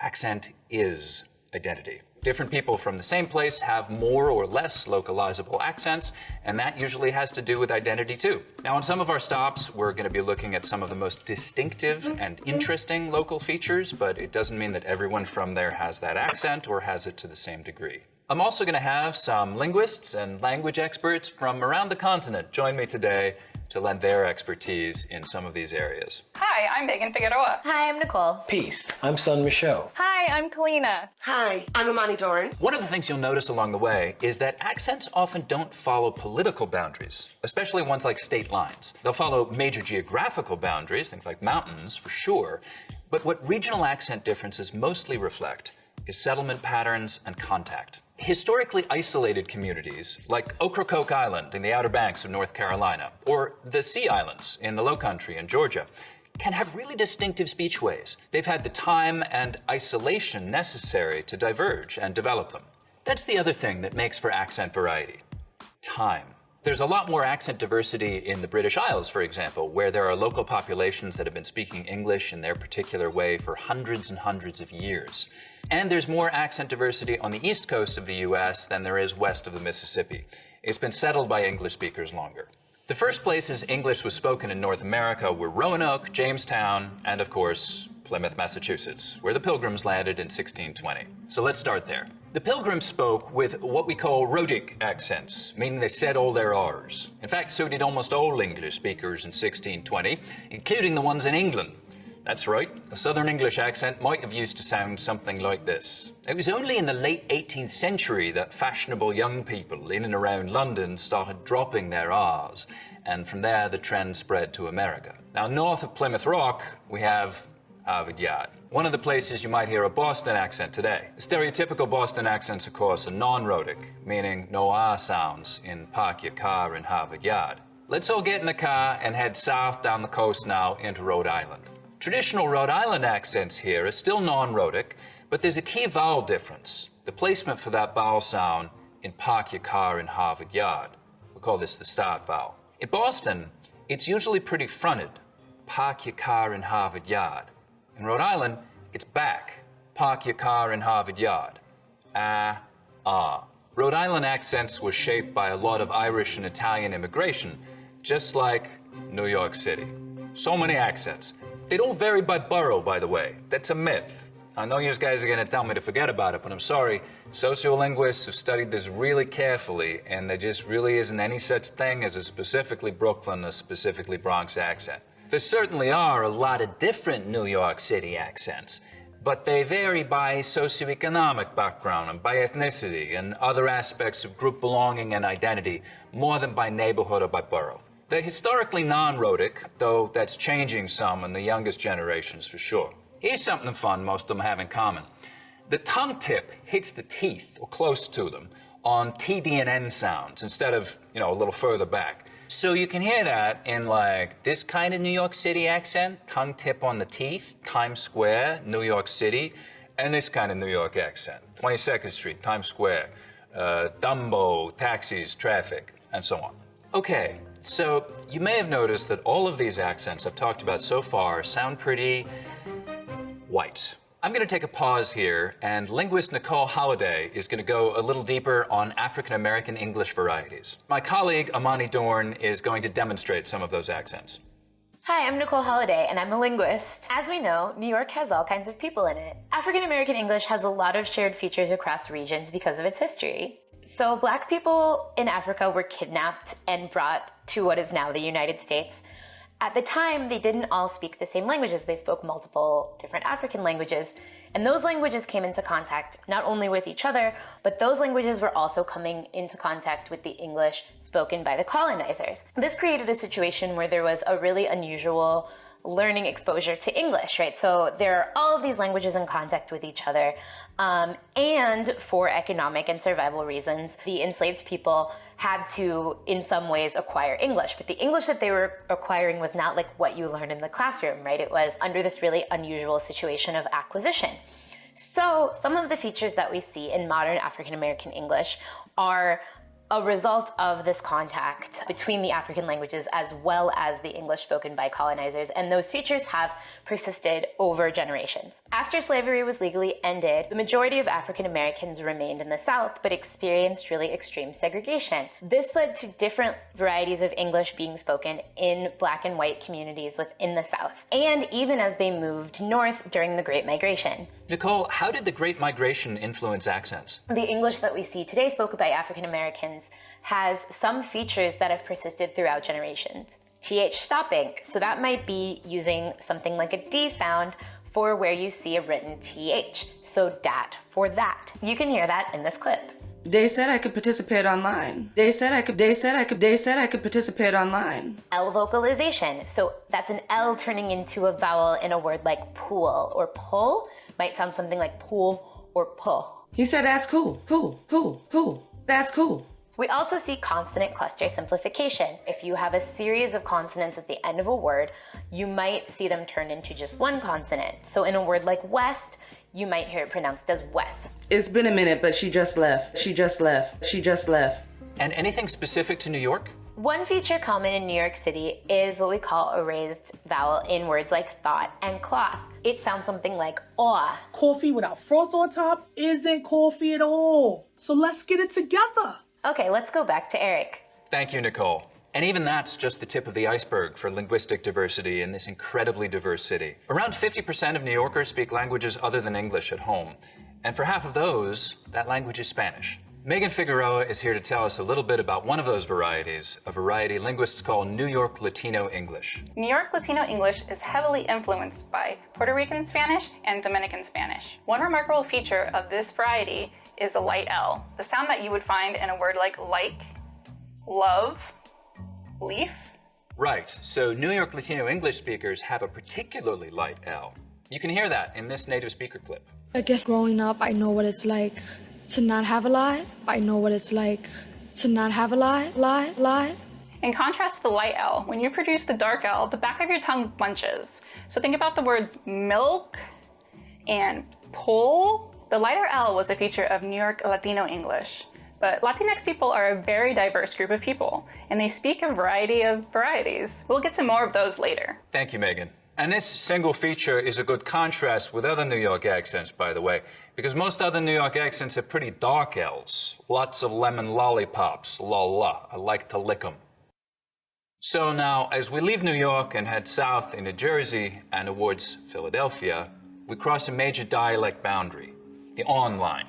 Speaker 11: accent is identity. Different people from the same place have more or less localizable accents, and that usually has to do with identity too. Now, on some of our stops, we're going to be looking at some of the most distinctive and interesting local features, but it doesn't mean that everyone from there has that accent or has it to the same degree. I'm also going to have some linguists and language experts from around the continent join me today to lend their expertise in some of these areas.
Speaker 12: Hi, I'm Megan Figueroa.
Speaker 13: Hi, I'm Nicole.
Speaker 14: Peace. I'm Sun Michaud.
Speaker 12: Hi, I'm Kalina.
Speaker 15: Hi, I'm Imani Doran.
Speaker 11: One of the things you'll notice along the way is that accents often don't follow political boundaries, especially ones like state lines. They'll follow major geographical boundaries, things like mountains, for sure. But what regional accent differences mostly reflect is settlement patterns and contact. Historically isolated communities like Ocracoke Island in the Outer Banks of North Carolina, or the Sea Islands in the Lowcountry in Georgia, can have really distinctive speech ways. They've had the time and isolation necessary to diverge and develop them. That's the other thing that makes for accent variety: time. There's a lot more accent diversity in the British Isles, for example, where there are local populations that have been speaking English in their particular way for hundreds and hundreds of years. And there's more accent diversity on the east coast of the US than there is west of the Mississippi. It's been settled by English speakers longer. The first places English was spoken in North America were Roanoke, Jamestown, and of course, Plymouth, Massachusetts, where the Pilgrims landed in 1620. So let's start there. The Pilgrims spoke with what we call Rhodic accents, meaning they said all their R's. In fact, so did almost all English speakers in 1620, including the ones in England. That's right, a Southern English accent might have used to sound something like this. It was only in the late 18th century that fashionable young people in and around London started dropping their R's, and from there the trend spread to America. Now, north of Plymouth Rock, we have Harvard Yard, one of the places you might hear a Boston accent today. The stereotypical Boston accents, of course, are non-rhotic, meaning no R sounds in park your car in Harvard Yard. Let's all get in the car and head south down the coast now into Rhode Island. Traditional Rhode Island accents here are still non-rhotic, but there's a key vowel difference: the placement for that vowel sound in park your car in Harvard Yard. We call this the start vowel. In Boston, it's usually pretty fronted: park your car in Harvard Yard. In Rhode Island, it's back: park your car in Harvard Yard. Rhode Island accents were shaped by a lot of Irish and Italian immigration, just like New York City. So many accents. They don't vary by borough, by the way. That's a myth. I know you guys are going to tell me to forget about it, but I'm sorry. Sociolinguists have studied this really carefully, and there just really isn't any such thing as a specifically Brooklyn or specifically Bronx accent. There certainly are a lot of different New York City accents, but they vary by socioeconomic background and by ethnicity and other aspects of group belonging and identity, more than by neighborhood or by borough. They're historically non-rhotic, though that's changing some in the youngest generations for sure. Here's something fun most of them have in common. The tongue tip hits the teeth, or close to them, on TD and N sounds instead of, a little further back. So you can hear that in like this kind of New York City accent, tongue tip on the teeth, Times Square, New York City, and this kind of New York accent, 22nd Street, Times Square, Dumbo, taxis, traffic, and so on. Okay. So you may have noticed that all of these accents I've talked about so far sound pretty white. I'm going to take a pause here, and linguist Nicole Holliday is going to go a little deeper on African-American English varieties. My colleague Imani Doran is going to demonstrate some of those accents.
Speaker 13: Hi, I'm Nicole Holliday, and I'm a linguist. As we know, New York has all kinds of people in it. African-American English has a lot of shared features across regions because of its history. So Black people in Africa were kidnapped and brought to what is now the United States. At the time, they didn't all speak the same languages. They spoke multiple different African languages. And those languages came into contact not only with each other, but those languages were also coming into contact with the English spoken by the colonizers. This created a situation where there was a really unusual learning exposure to English, right? So there are all of these languages in contact with each other. And for economic and survival reasons, the enslaved people had to, in some ways, acquire English. But the English that they were acquiring was not like what you learn in the classroom, right? It was under this really unusual situation of acquisition. So some of the features that we see in modern African-American English are a result of this contact between the African languages as well as the English spoken by colonizers, and those features have persisted over generations. After slavery was legally ended, the majority of African Americans remained in the South but experienced really extreme segregation. This led to different varieties of English being spoken in Black and white communities within the South, and even as they moved north during the Great Migration.
Speaker 11: Nicole, how did the Great Migration influence accents?
Speaker 13: The English that we see today spoken by African Americans has some features that have persisted throughout generations. TH stopping, so that might be using something like a D sound for where you see a written TH, so dat for that. You can hear that in this clip.
Speaker 15: They said I could participate online. They said I could participate online.
Speaker 13: L vocalization, so that's an L turning into a vowel in a word like pool or pull, might sound something like pool or pull.
Speaker 15: He said that's cool, cool. That's cool.
Speaker 13: We also see consonant cluster simplification. If you have a series of consonants at the end of a word, you might see them turn into just one consonant. So in a word like west, you might hear it pronounced as west.
Speaker 15: It's been a minute, but she just left. She just left.
Speaker 11: And anything specific to New York?
Speaker 13: One feature common in New York City is what we call a raised vowel in words like thought and cloth. It sounds something like aw.
Speaker 16: Coffee without froth on top isn't coffee at all. So let's get it together.
Speaker 13: Okay, let's go back to Eric.
Speaker 11: Thank you, Nicole. And even that's just the tip of the iceberg for linguistic diversity in this incredibly diverse city. Around 50% of New Yorkers speak languages other than English at home. And for half of those, that language is Spanish. Megan Figueroa is here to tell us a little bit about one of those varieties, a variety linguists call New York Latino English.
Speaker 12: New York Latino English is heavily influenced by Puerto Rican Spanish and Dominican Spanish. One remarkable feature of this variety is a light L, the sound that you would find in a word like love, leaf.
Speaker 11: Right, so New York Latino English speakers have a particularly light L. You can hear that in this native speaker clip.
Speaker 17: I guess growing up, I know what it's like to not have a lie. I know what it's like to not have a lie.
Speaker 12: In contrast to the light L, when you produce the dark L, the back of your tongue bunches. So think about the words milk and pull. The lighter L was a feature of New York Latino English. But Latinx people are a very diverse group of people, and they speak a variety of varieties. We'll get to more of those later.
Speaker 11: Thank you, Megan. And this single feature is a good contrast with other New York accents, by the way, because most other New York accents have pretty dark L's. Lots of lemon lollipops, la. I like to lick 'em. So now, as we leave New York and head south into Jersey and towards Philadelphia, we cross a major dialect boundary, the on line.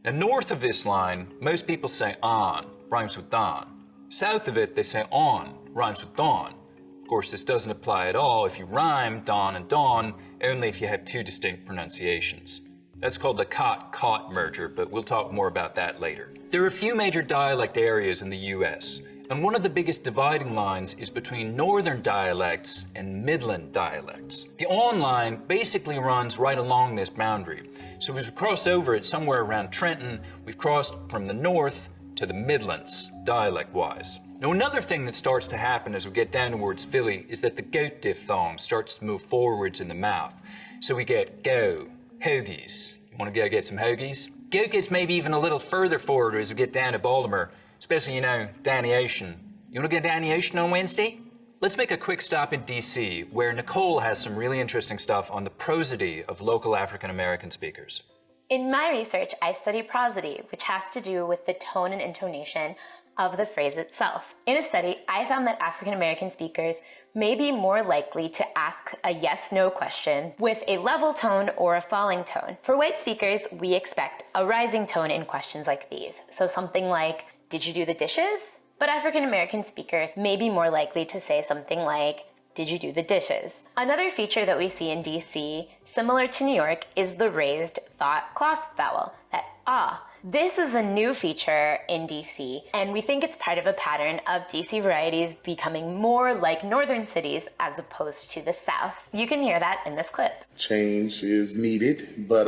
Speaker 11: Now, north of this line, most people say on, rhymes with don. South of it, they say on, rhymes with dawn. Of course, this doesn't apply at all if you rhyme dawn and dawn, only if you have two distinct pronunciations. That's called the cot-caught merger, but we'll talk more about that later. There are a few major dialect areas in the US, and one of the biggest dividing lines is between northern dialects and midland dialects. The on line basically runs right along this boundary. So as we cross over it somewhere around Trenton, we've crossed from the north to the Midlands, dialect-wise. Now, another thing that starts to happen as we get down towards Philly is that the goat diphthong starts to move forwards in the mouth. So we get go, hoagies. You want to go get some hoagies? Goat gets maybe even a little further forward as we get down to Baltimore, especially, Danny Ocean. You want to go Danny Ocean on Wednesday? Let's make a quick stop in DC, where Nicole has some really interesting stuff on the prosody of local African American speakers.
Speaker 13: In my research, I study prosody, which has to do with the tone and intonation of the phrase itself. In a study, I found that African American speakers may be more likely to ask a yes-no question with a level tone or a falling tone. For white speakers, we expect a rising tone in questions like these. So something like, did you do the dishes? But African American speakers may be more likely to say something like, did you do the dishes? Another feature that we see in DC, similar to New York, is the raised thought cloth vowel, that ah. This is a new feature in DC, and we think it's part of a pattern of DC varieties becoming more like northern cities as opposed to the south. You can hear that in this clip.
Speaker 18: Change is needed, but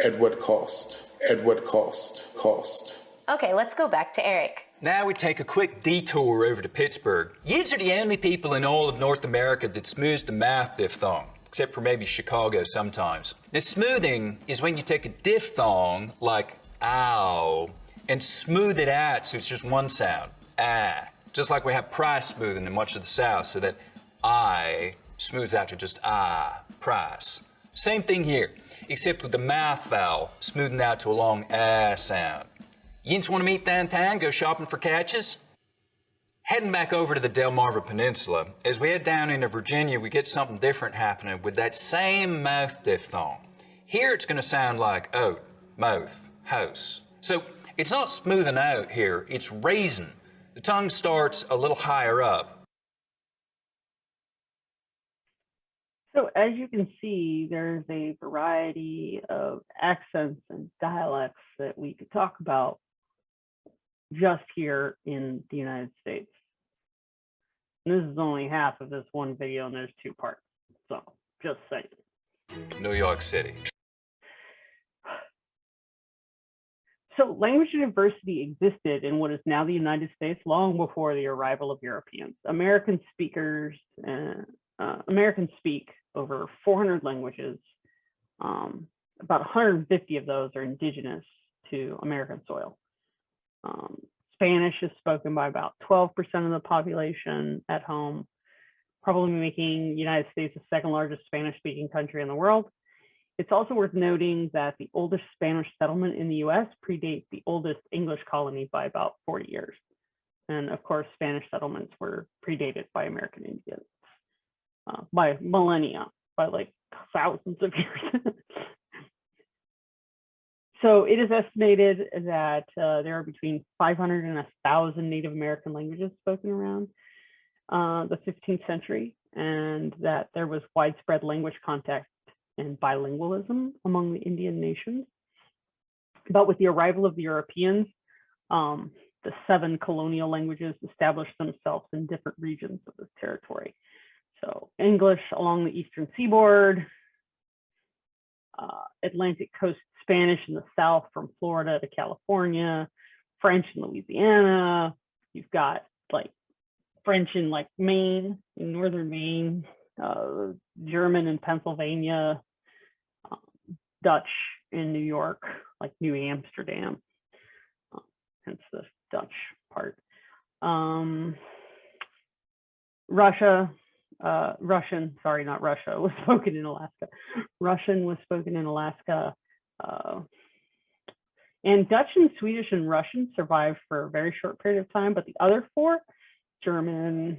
Speaker 18: at what cost? At what cost?
Speaker 13: Okay, let's go back to Eric.
Speaker 11: Now we take a quick detour over to Pittsburgh. Yous are the only people in all of North America that smooths the mouth diphthong, except for maybe Chicago sometimes. Now, smoothing is when you take a diphthong, like ow, and smooth it out so it's just one sound, ah. Just like we have price smoothing in much of the South, so that I smooths out to just ah, price. Same thing here, except with the mouth vowel smoothing out to a long ah sound. Yins want to meet downtown, go shopping for catches? Heading back over to the Delmarva Peninsula, as we head down into Virginia, we get something different happening with that same mouth diphthong. Here it's going to sound like oat, mouth, house. So it's not smoothing out here, it's raising. The tongue starts a little higher up.
Speaker 6: So as you can see, there's a variety of accents and dialects that we could talk about just here in the United States. And this is only half of this one video, and there's 2 parts. So just saying.
Speaker 11: New York City.
Speaker 6: So language diversity existed in what is now the United States long before the arrival of Europeans. Americans speak over 400 languages. About 150 of those are indigenous to American soil. Spanish is spoken by about 12% of the population at home, probably making the United States the 2nd largest Spanish-speaking country in the world. It's also worth noting that the oldest Spanish settlement in the US predates the oldest English colony by about 40 years. And of course, Spanish settlements were predated by American Indians by millennia, by like thousands of years. So it is estimated that there are between 500 and 1,000 Native American languages spoken around the 15th century, and that there was widespread language contact and bilingualism among the Indian nations. But with the arrival of the Europeans, the 7 colonial languages established themselves in different regions of this territory. So English along the eastern seaboard, Atlantic coast Spanish in the south from Florida to California, French in Louisiana. You've got like French in like Maine, in northern Maine, German in Pennsylvania, Dutch in New York, like New Amsterdam, hence the Dutch part. Russian, sorry, not Russia, was spoken in Alaska. Russian was spoken in Alaska. And Dutch and Swedish and Russian survived for a very short period of time, but the other 4, German,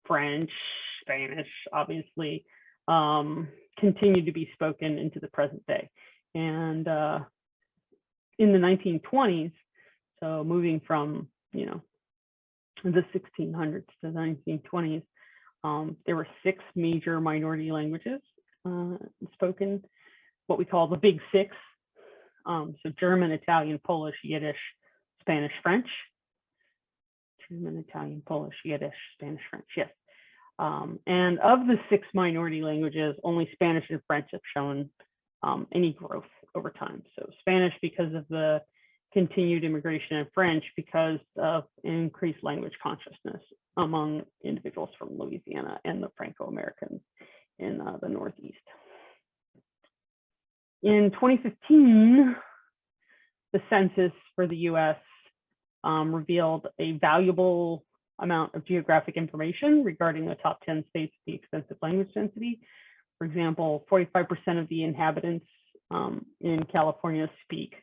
Speaker 6: French, Spanish, obviously, continue to be spoken into the present day. And in the 1920s, so moving from, the 1600s to the 1920s, there were 6 major minority languages spoken, what we call the Big 6. So German, Italian, Polish, Yiddish, Spanish, French. German, Italian, Polish, Yiddish, Spanish, French, yes. And of the 6 minority languages, only Spanish and French have shown any growth over time. So Spanish because of the continued immigration, and French because of increased language consciousness among individuals from Louisiana and the Franco-Americans in the Northeast. In 2015, the census for the US revealed a valuable amount of geographic information regarding the top 10 states with the extensive language density. For example, 45% of the inhabitants in California speak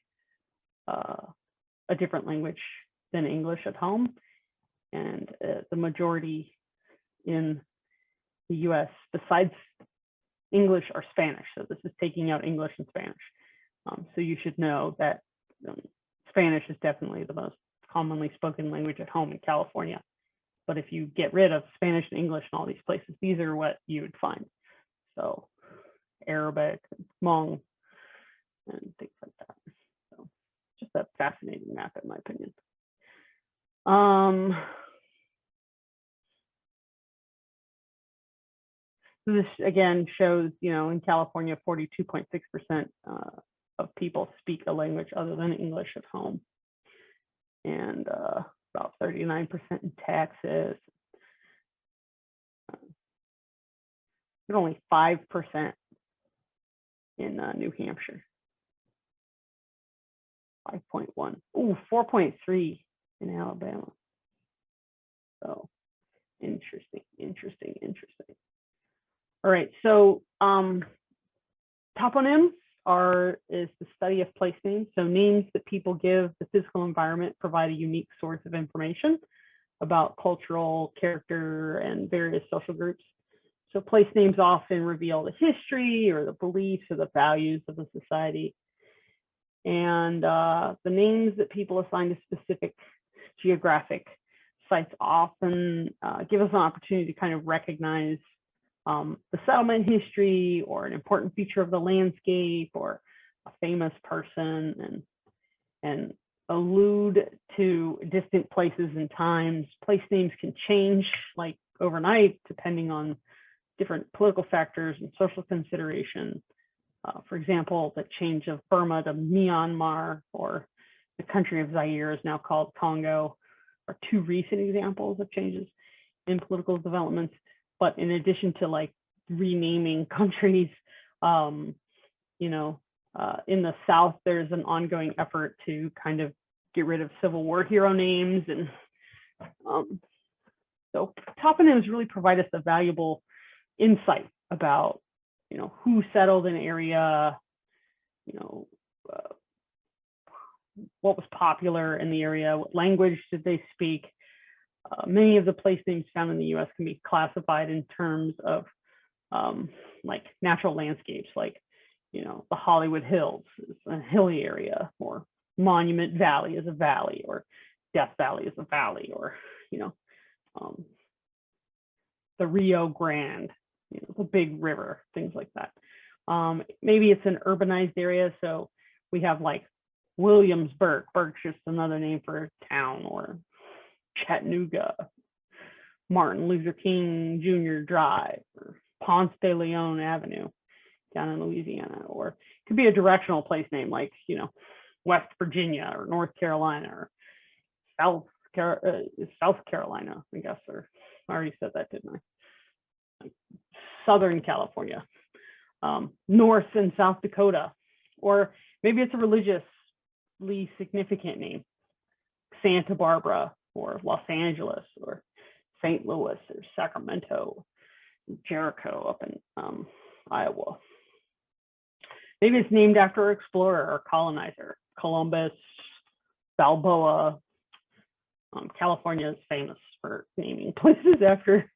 Speaker 6: a different language than English at home, and the majority in the US besides English are Spanish. So this is taking out English and Spanish. So you should know that Spanish is definitely the most commonly spoken language at home in California. But if you get rid of Spanish and English in all these places, these are what you would find. So Arabic, Hmong, and things like that. So just a fascinating map, in my opinion. So this again shows, in California, 42.6% of people speak a language other than English at home, and about 39% in Texas. There's only 5% in New Hampshire. 5.1. Oh, 4.3 in Alabama. So interesting. All right, so toponyms is the study of place names. So names that people give the physical environment provide a unique source of information about cultural character and various social groups. So place names often reveal the history or the beliefs or the values of the society. And the names that people assign to specific geographic sites often give us an opportunity to kind of recognize the settlement history or an important feature of the landscape or a famous person, and allude to distant places and times. Place names can change like overnight depending on different political factors and social consideration. For example, the change of Burma to Myanmar, or the country of Zaire is now called Congo, are two recent examples of changes in political developments. But in addition to like renaming countries, you know, in the South, there's an ongoing effort to kind of get rid of Civil War hero names. And so toponyms really provide us a valuable insight about, you know, who settled an area, you know, what was popular in the area, what language did they speak. Many of the place names found in the US can be classified in terms of like natural landscapes, like, you know, the Hollywood Hills is a hilly area, or Monument Valley is a valley, or Death Valley is a valley, or, you know, the Rio Grande, you know, the big river, things like that. Maybe it's an urbanized area, so we have like Williamsburg. Burke's just another name for a town, or Chattanooga, Martin Luther King Jr. Drive, or Ponce de Leon Avenue down in Louisiana. Or it could be a directional place name, like, you know, West Virginia or North Carolina or South Carolina, I guess, or I already said that, didn't I? Like Southern California, North and South Dakota, or maybe it's a religiously significant name, Santa Barbara or Los Angeles or St. Louis or Sacramento, Jericho up in Iowa. Maybe it's named after an explorer or colonizer, Columbus, Balboa. California is famous for naming places after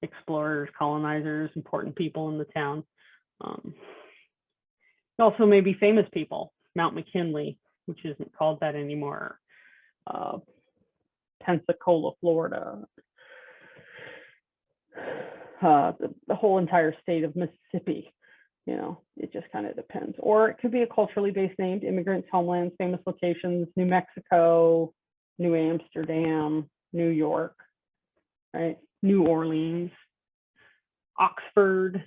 Speaker 6: explorers, colonizers, important people in the town. Also maybe famous people, Mount McKinley, which isn't called that anymore, Pensacola, Florida, the whole entire state of Mississippi. You know, it just kind of depends. Or it could be a culturally based name, immigrants, homelands, famous locations, New Mexico, New Amsterdam, New York, right? New Orleans, Oxford,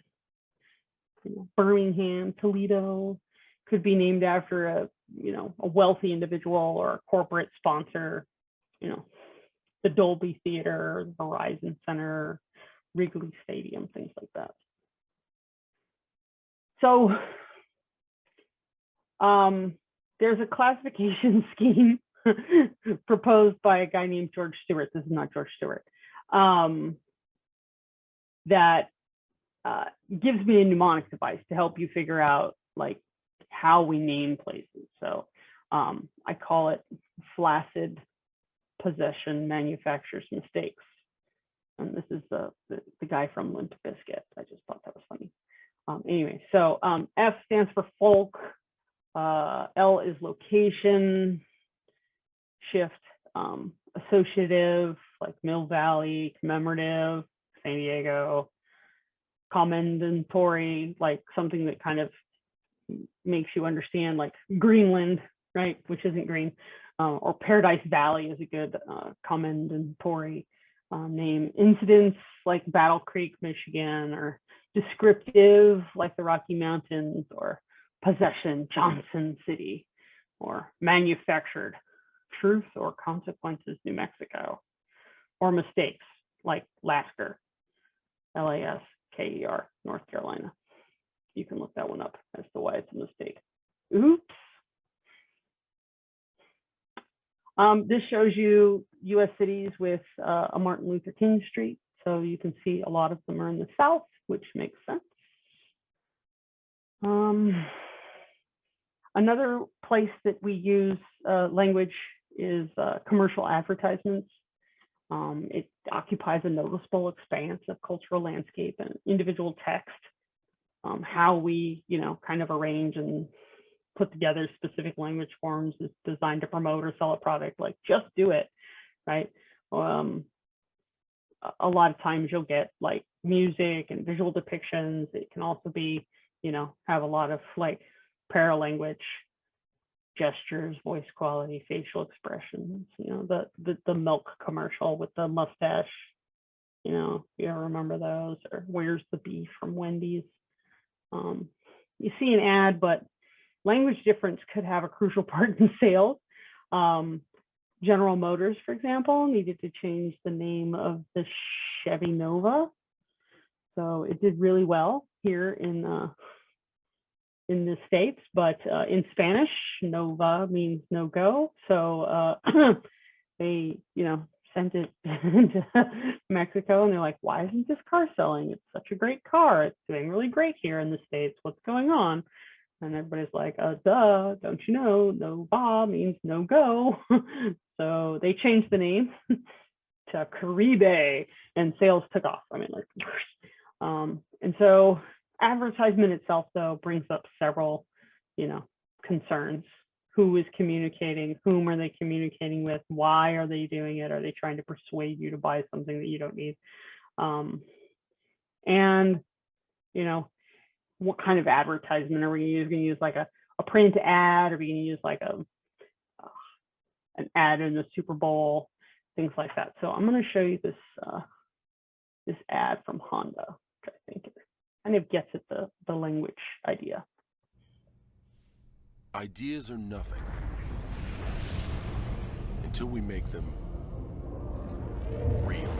Speaker 6: you know, Birmingham, Toledo. Could be named after a, you know, a wealthy individual or a corporate sponsor, you know, the Dolby Theater, the Verizon Center, Wrigley Stadium, things like that. So there's a classification scheme proposed by a guy named George Stewart. This is not George Stewart. That gives me a mnemonic device to help you figure out like how we name places. So I call it flaccid possession manufacturer's mistakes. And this is the guy from Limp Bizkit. I just thought that was funny. Anyway, so F stands for folk, L is location, shift, associative, like Mill Valley, commemorative, San Diego, commendatory, like something that kind of makes you understand, like Greenland, right, which isn't green, or Paradise Valley is a good commendatory name. Incidents like Battle Creek, Michigan, or descriptive like the Rocky Mountains, or possession, Johnson City, or manufactured, truth or consequences, New Mexico, or mistakes like Lasker, Lasker, North Carolina. You can look that one up as to why it's a mistake. Oops. This shows you US cities with a Martin Luther King Street. So you can see a lot of them are in the South, which makes sense. Another place that we use language is commercial advertisements. It occupies a noticeable expanse of cultural landscape and individual text. How we, kind of arrange and put together specific language forms is designed to promote or sell a product. Like, just do it, right? A lot of times you'll get like music and visual depictions. It can also be, have a lot of like paralanguage gestures, voice quality, facial expressions. The milk commercial with the mustache. You ever remember those? Or where's the beef from Wendy's? You see an ad, but language difference could have a crucial part in sales. General Motors, for example, needed to change the name of the Chevy Nova. So it did really well here in the States, but in Spanish, Nova means no go. So they, sent it to Mexico, and they're like, why isn't this car selling? It's such a great car. It's doing really great here in the States. What's going on? And everybody's like, duh, don't you know, Nova means no go. So they changed the name to Caribe, and sales took off. And so advertisement itself, though, brings up several, concerns. Who is communicating? Whom are they communicating with? Why are they doing it? Are they trying to persuade you to buy something that you don't need? And, what kind of advertisement are we going to use? Are we going to use like a print ad? Are we going to use like an ad in the Super Bowl? Things like that. So I'm going to show you this this ad from Honda, which I think kind of gets at the language idea.
Speaker 19: Ideas are nothing until we make them real.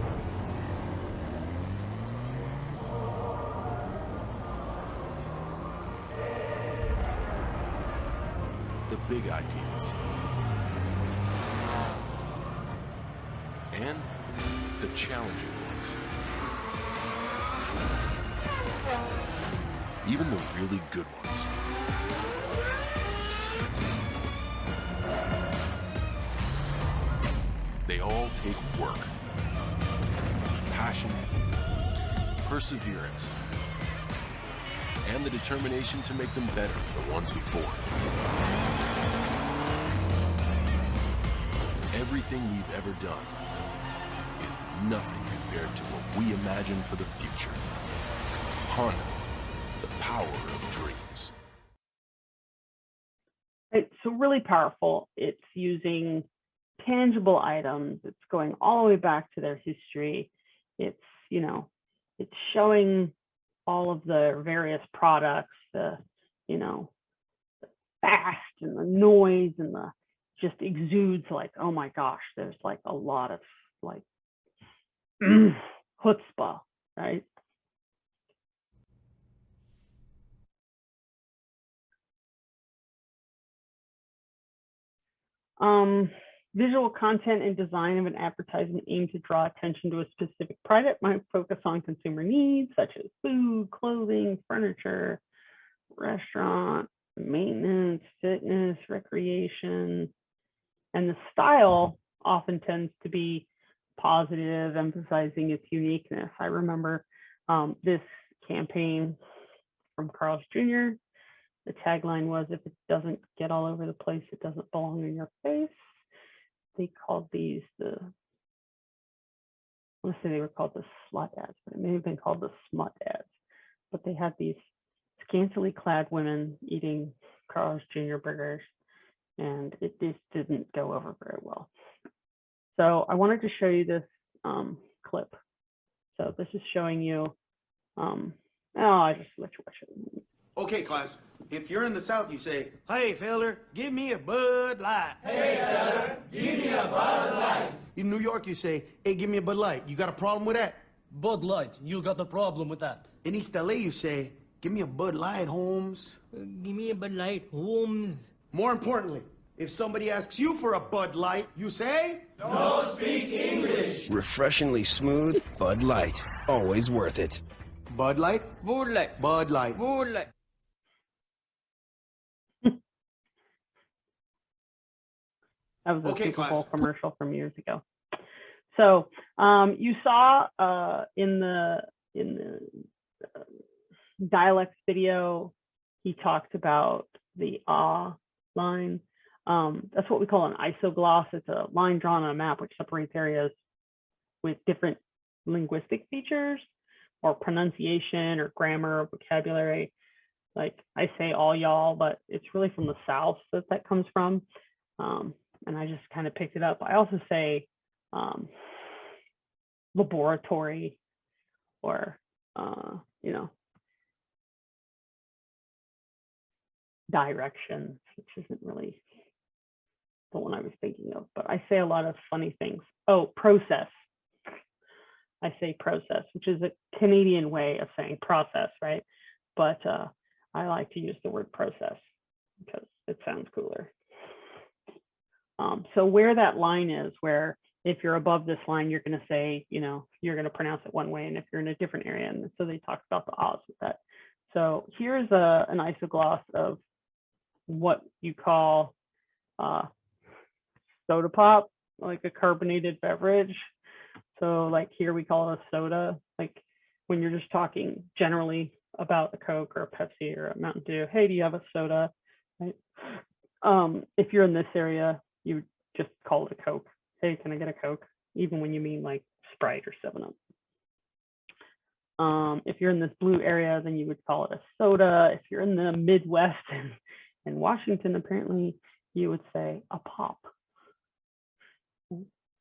Speaker 19: The big ideas. And the challenging ones. Even the really good ones. They all take work, passion, perseverance, and the determination to make them better than the ones before. Everything we've ever done is nothing compared to what we imagine for the future. Honda, the power of dreams.
Speaker 6: It's really powerful. It's using tangible items. It's going all the way back to their history. It's, it's showing all of the various products, the fast and the noise and the just exudes like, oh my gosh, there's like a lot of like chutzpah, right? Visual content and design of an advertisement aim to draw attention to a specific product might focus on consumer needs such as food, clothing, furniture, restaurant, maintenance, fitness, recreation. And the style often tends to be positive, emphasizing its uniqueness. I remember this campaign from Carl's Jr. The tagline was, if it doesn't get all over the place, it doesn't belong in your face. They called these I want to say they were called the slut ads, but it may have been called the smut ads. But they had these scantily clad women eating Carl's Jr. burgers, and it just didn't go over very well. So I wanted to show you this clip. So this is showing you, I just let you watch it.
Speaker 20: Okay, class. If you're in the South, you say, hey, feller, give me a Bud Light. Hey, feller, give me a Bud Light. In New York, you say, hey, give me a Bud Light. You got a problem with that? Bud Light. You got a problem with that. In East LA, you say, give me a Bud Light, Holmes. Give me a Bud Light, Holmes. More importantly, if somebody asks you for a Bud Light, you say, don't speak English.
Speaker 21: Refreshingly smooth Bud Light. Always worth it.
Speaker 20: Bud Light? Bud Light. Bud Light. Bud Light.
Speaker 6: That was a Super Bowl commercial from years ago. So you saw in the Dialects video, he talked about the ah line. That's what we call an isogloss. It's a line drawn on a map which separates areas with different linguistic features or pronunciation or grammar or vocabulary. Like I say all y'all, but it's really from the South that comes from. And I just kind of picked it up. I also say laboratory or, you know, directions, which isn't really the one I was thinking of, but I say a lot of funny things. Oh, process. I say process, which is a Canadian way of saying process, right? But I like to use the word process because it sounds cooler. So where that line is, where if you're above this line, you're going to say, you know, you're going to pronounce it one way, and if you're in a different area, and so they talk about the ahs with that. So here's an isogloss of what you call soda pop, like a carbonated beverage. So like here we call it a soda, like when you're just talking generally about a Coke or a Pepsi or a Mountain Dew. Hey, do you have a soda? Right? If you're in this area, you would just call it a Coke. Hey, can I get a Coke? Even when you mean like Sprite or 7-Up. If you're in this blue area, then you would call it a soda. If you're in the Midwest and Washington, apparently you would say a pop.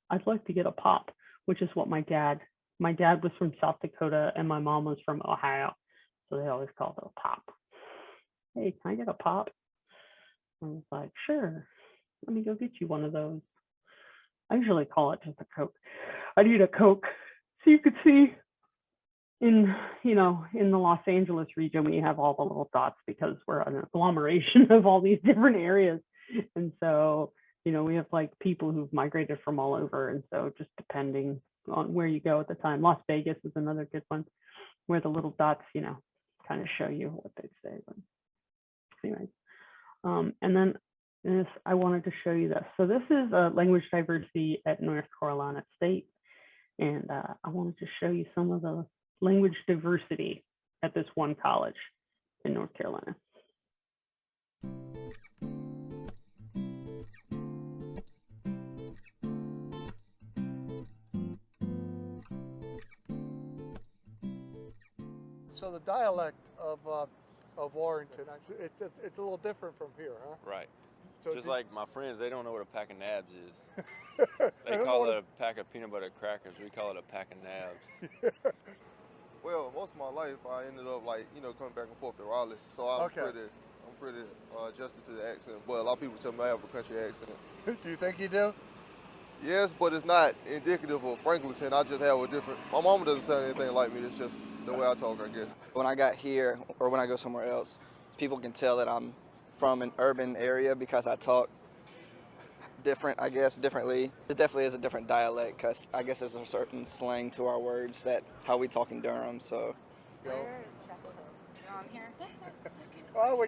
Speaker 6: I'd like to get a pop, which is what my dad was from South Dakota and my mom was from Ohio. So they always called it a pop. Hey, can I get a pop? I was like, sure, let me go get you one of those. I usually call it just a Coke. I need a Coke. So you could see in the Los Angeles region, we have all the little dots because we're an agglomeration of all these different areas. And so, you know, we have like people who've migrated from all over. And so just depending on where you go at the time, Las Vegas is another good one where the little dots, you know, kind of show you what they say. But anyways, and then this, I wanted to show you this. So this is language diversity at North Carolina State. And I wanted to show you some of the language diversity at this one college in North Carolina.
Speaker 4: So the dialect of Warrington, it's a little different from here, huh?
Speaker 22: Right.
Speaker 4: So
Speaker 22: just like my friends, they don't know what a pack of nabs is. They call it a pack of peanut butter crackers. We call it a pack of nabs.
Speaker 23: Well, most of my life, I ended up coming back and forth to Raleigh. So I'm pretty adjusted to the accent. But a lot of people tell me I have a country accent.
Speaker 4: Do you think you do?
Speaker 23: Yes, but it's not indicative of Franklinton. I just have a different. My mama doesn't sound anything like me. It's just the way I talk, I guess.
Speaker 24: When I got here, or when I go somewhere else, people can tell that I'm from an urban area because I talk different, I guess, differently. It definitely is a different dialect because I guess there's a certain slang to our words that how we talk in Durham, so.
Speaker 25: Where is Chapel Hill? On here?
Speaker 4: Oh, we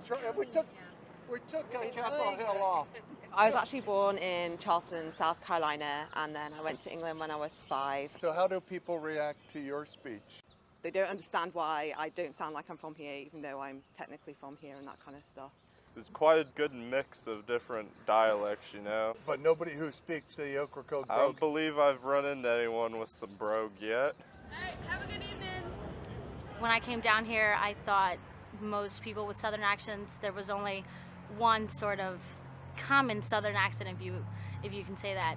Speaker 4: took Chapel Hill off.
Speaker 26: I was actually born in Charleston, South Carolina, and then I went to England when I was 5.
Speaker 4: So how do people react to your speech?
Speaker 26: They don't understand why I don't sound like I'm from here, even though I'm technically from here and that kind of stuff.
Speaker 22: There's quite a good mix of different dialects, you know.
Speaker 4: But nobody who speaks the Ocracoke
Speaker 22: I don't believe I've run into anyone with some brogue yet.
Speaker 27: Hey, have a good evening. When I came down here, I thought most people with Southern accents, there was only one sort of common Southern accent, if you can say that.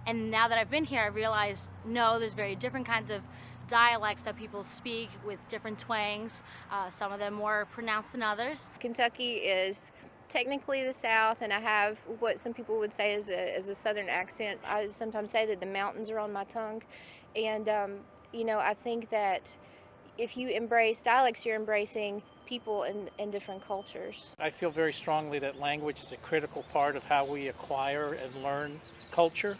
Speaker 27: And now that I've been here, I realize, no, there's very different kinds of dialects that people speak with different twangs, some of them more pronounced than others.
Speaker 28: Kentucky is technically the South, and I have what some people would say is a Southern accent. I sometimes say that the mountains are on my tongue, and I think that if you embrace dialects, you're embracing people in different cultures.
Speaker 29: I feel very strongly that language is a critical part of how we acquire and learn culture.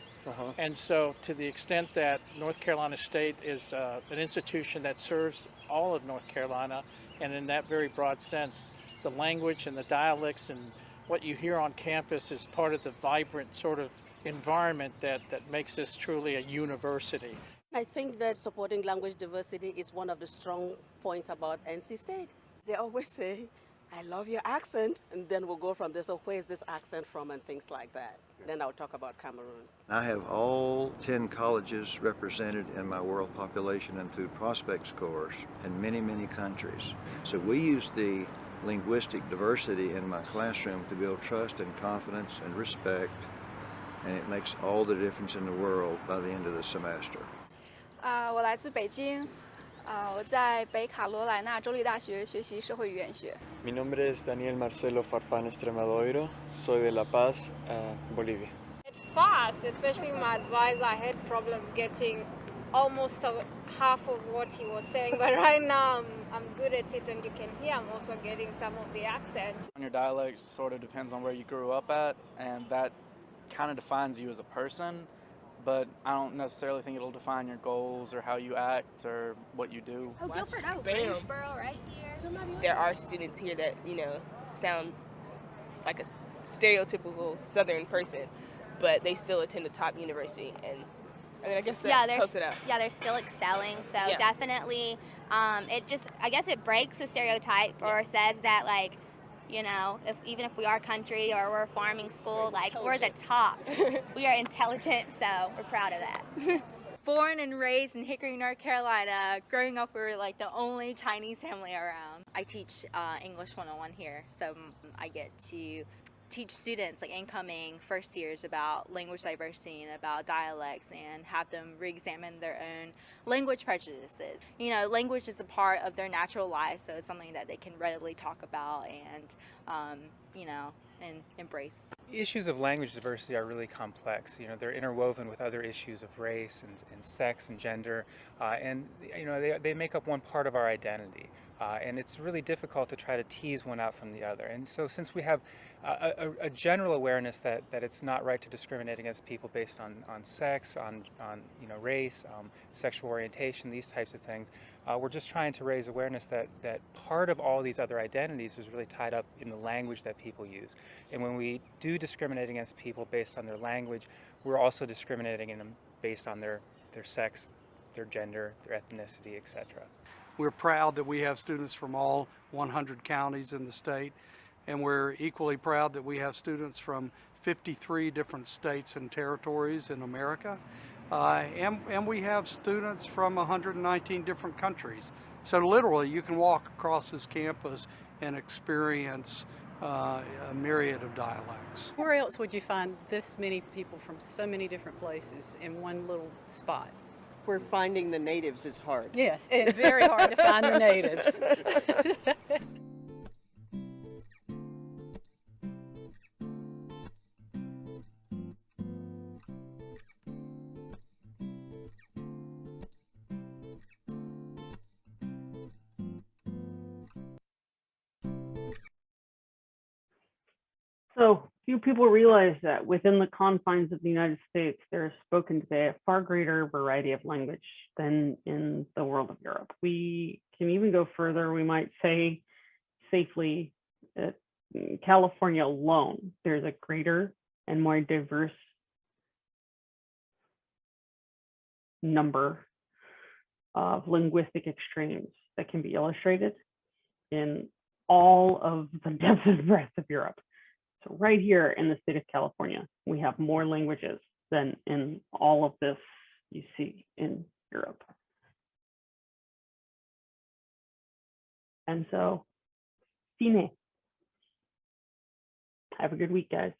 Speaker 29: And so to the extent that North Carolina State is an institution that serves all of North Carolina, and in that very broad sense, the language and the dialects and what you hear on campus is part of the vibrant sort of environment that makes this truly a university.
Speaker 1: I think that supporting language diversity is one of the strong points about NC State. They always say, I love your accent, and then we'll go from there. So where's this accent from and things like that. Then I'll talk about Cameroon.
Speaker 2: I have all 10 colleges represented in my world population and through prospect scores in many, many countries. So we use the linguistic diversity in my classroom to build trust and confidence and respect, and it makes all the difference in the world by the end of the semester.
Speaker 3: 我来自北京，我在北卡罗来纳州立大学学习社会语言学。
Speaker 5: Mi nombre es Daniel Marcelo Farfán Extremadoiro. Soy de La Paz, Bolivia.
Speaker 7: It's fast, especially my advisor. I had problems getting almost half of what he was saying, but right now I'm good at it, and you can hear I'm also getting some of the accent.
Speaker 8: Your dialect sort of depends on where you grew up at, and that kind of defines you as a person. But I don't necessarily think it'll define your goals or how you act or what you do.
Speaker 27: Oh, Guilford, oh, Greensboro right here.
Speaker 9: There are students here that, you know, sound like a stereotypical Southern person, but they still attend the top university, and I mean, I guess that helps it out.
Speaker 28: Yeah, they're still excelling, so
Speaker 9: Yeah.
Speaker 28: definitely, it just, I guess it breaks the stereotype or says that, like, you know, even if we are country or we're a farming school, like, we're the top. We are intelligent, so we're proud of that.
Speaker 7: Born and raised in Hickory, North Carolina. Growing up, we were like the only Chinese family around. I teach English 101 here, so I get to teach students, like incoming first years, about language diversity and about dialects, and have them re-examine their own language prejudices. You know, language is a part of their natural life, so it's something that they can readily talk about and, you know, and embrace.
Speaker 10: Issues of language diversity are really complex. You know, they're interwoven with other issues of race and sex and gender, and you know, they make up one part of our identity. And it's really difficult to try to tease one out from the other. And so since we have a general awareness that it's not right to discriminate against people based on sex, on you know, race, sexual orientation, these types of things, we're just trying to raise awareness that part of all these other identities is really tied up in the language that people use. And when we do discriminate against people based on their language, we're also discriminating in them based on their sex, their gender, their ethnicity, etc.
Speaker 14: We're proud that we have students from all 100 counties in the state, and we're equally proud that we have students from 53 different states and territories in America, and we have students from 119 different countries. So literally, you can walk across this campus and experience a myriad of dialects.
Speaker 30: Where else would you find this many people from so many different places in one little spot?
Speaker 31: Where finding the natives is hard.
Speaker 30: Yes, it's very hard to find the natives.
Speaker 6: So few people realize that within the confines of the United States, there is spoken today a far greater variety of language than in the world of Europe. We can even go further. We might say safely that in California alone, there's a greater and more diverse number of linguistic extremes that can be illustrated in all of the depth and breadth of Europe. So right here in the state of California, we have more languages than in all of this you see in Europe. And so, fine. Have a good week, guys.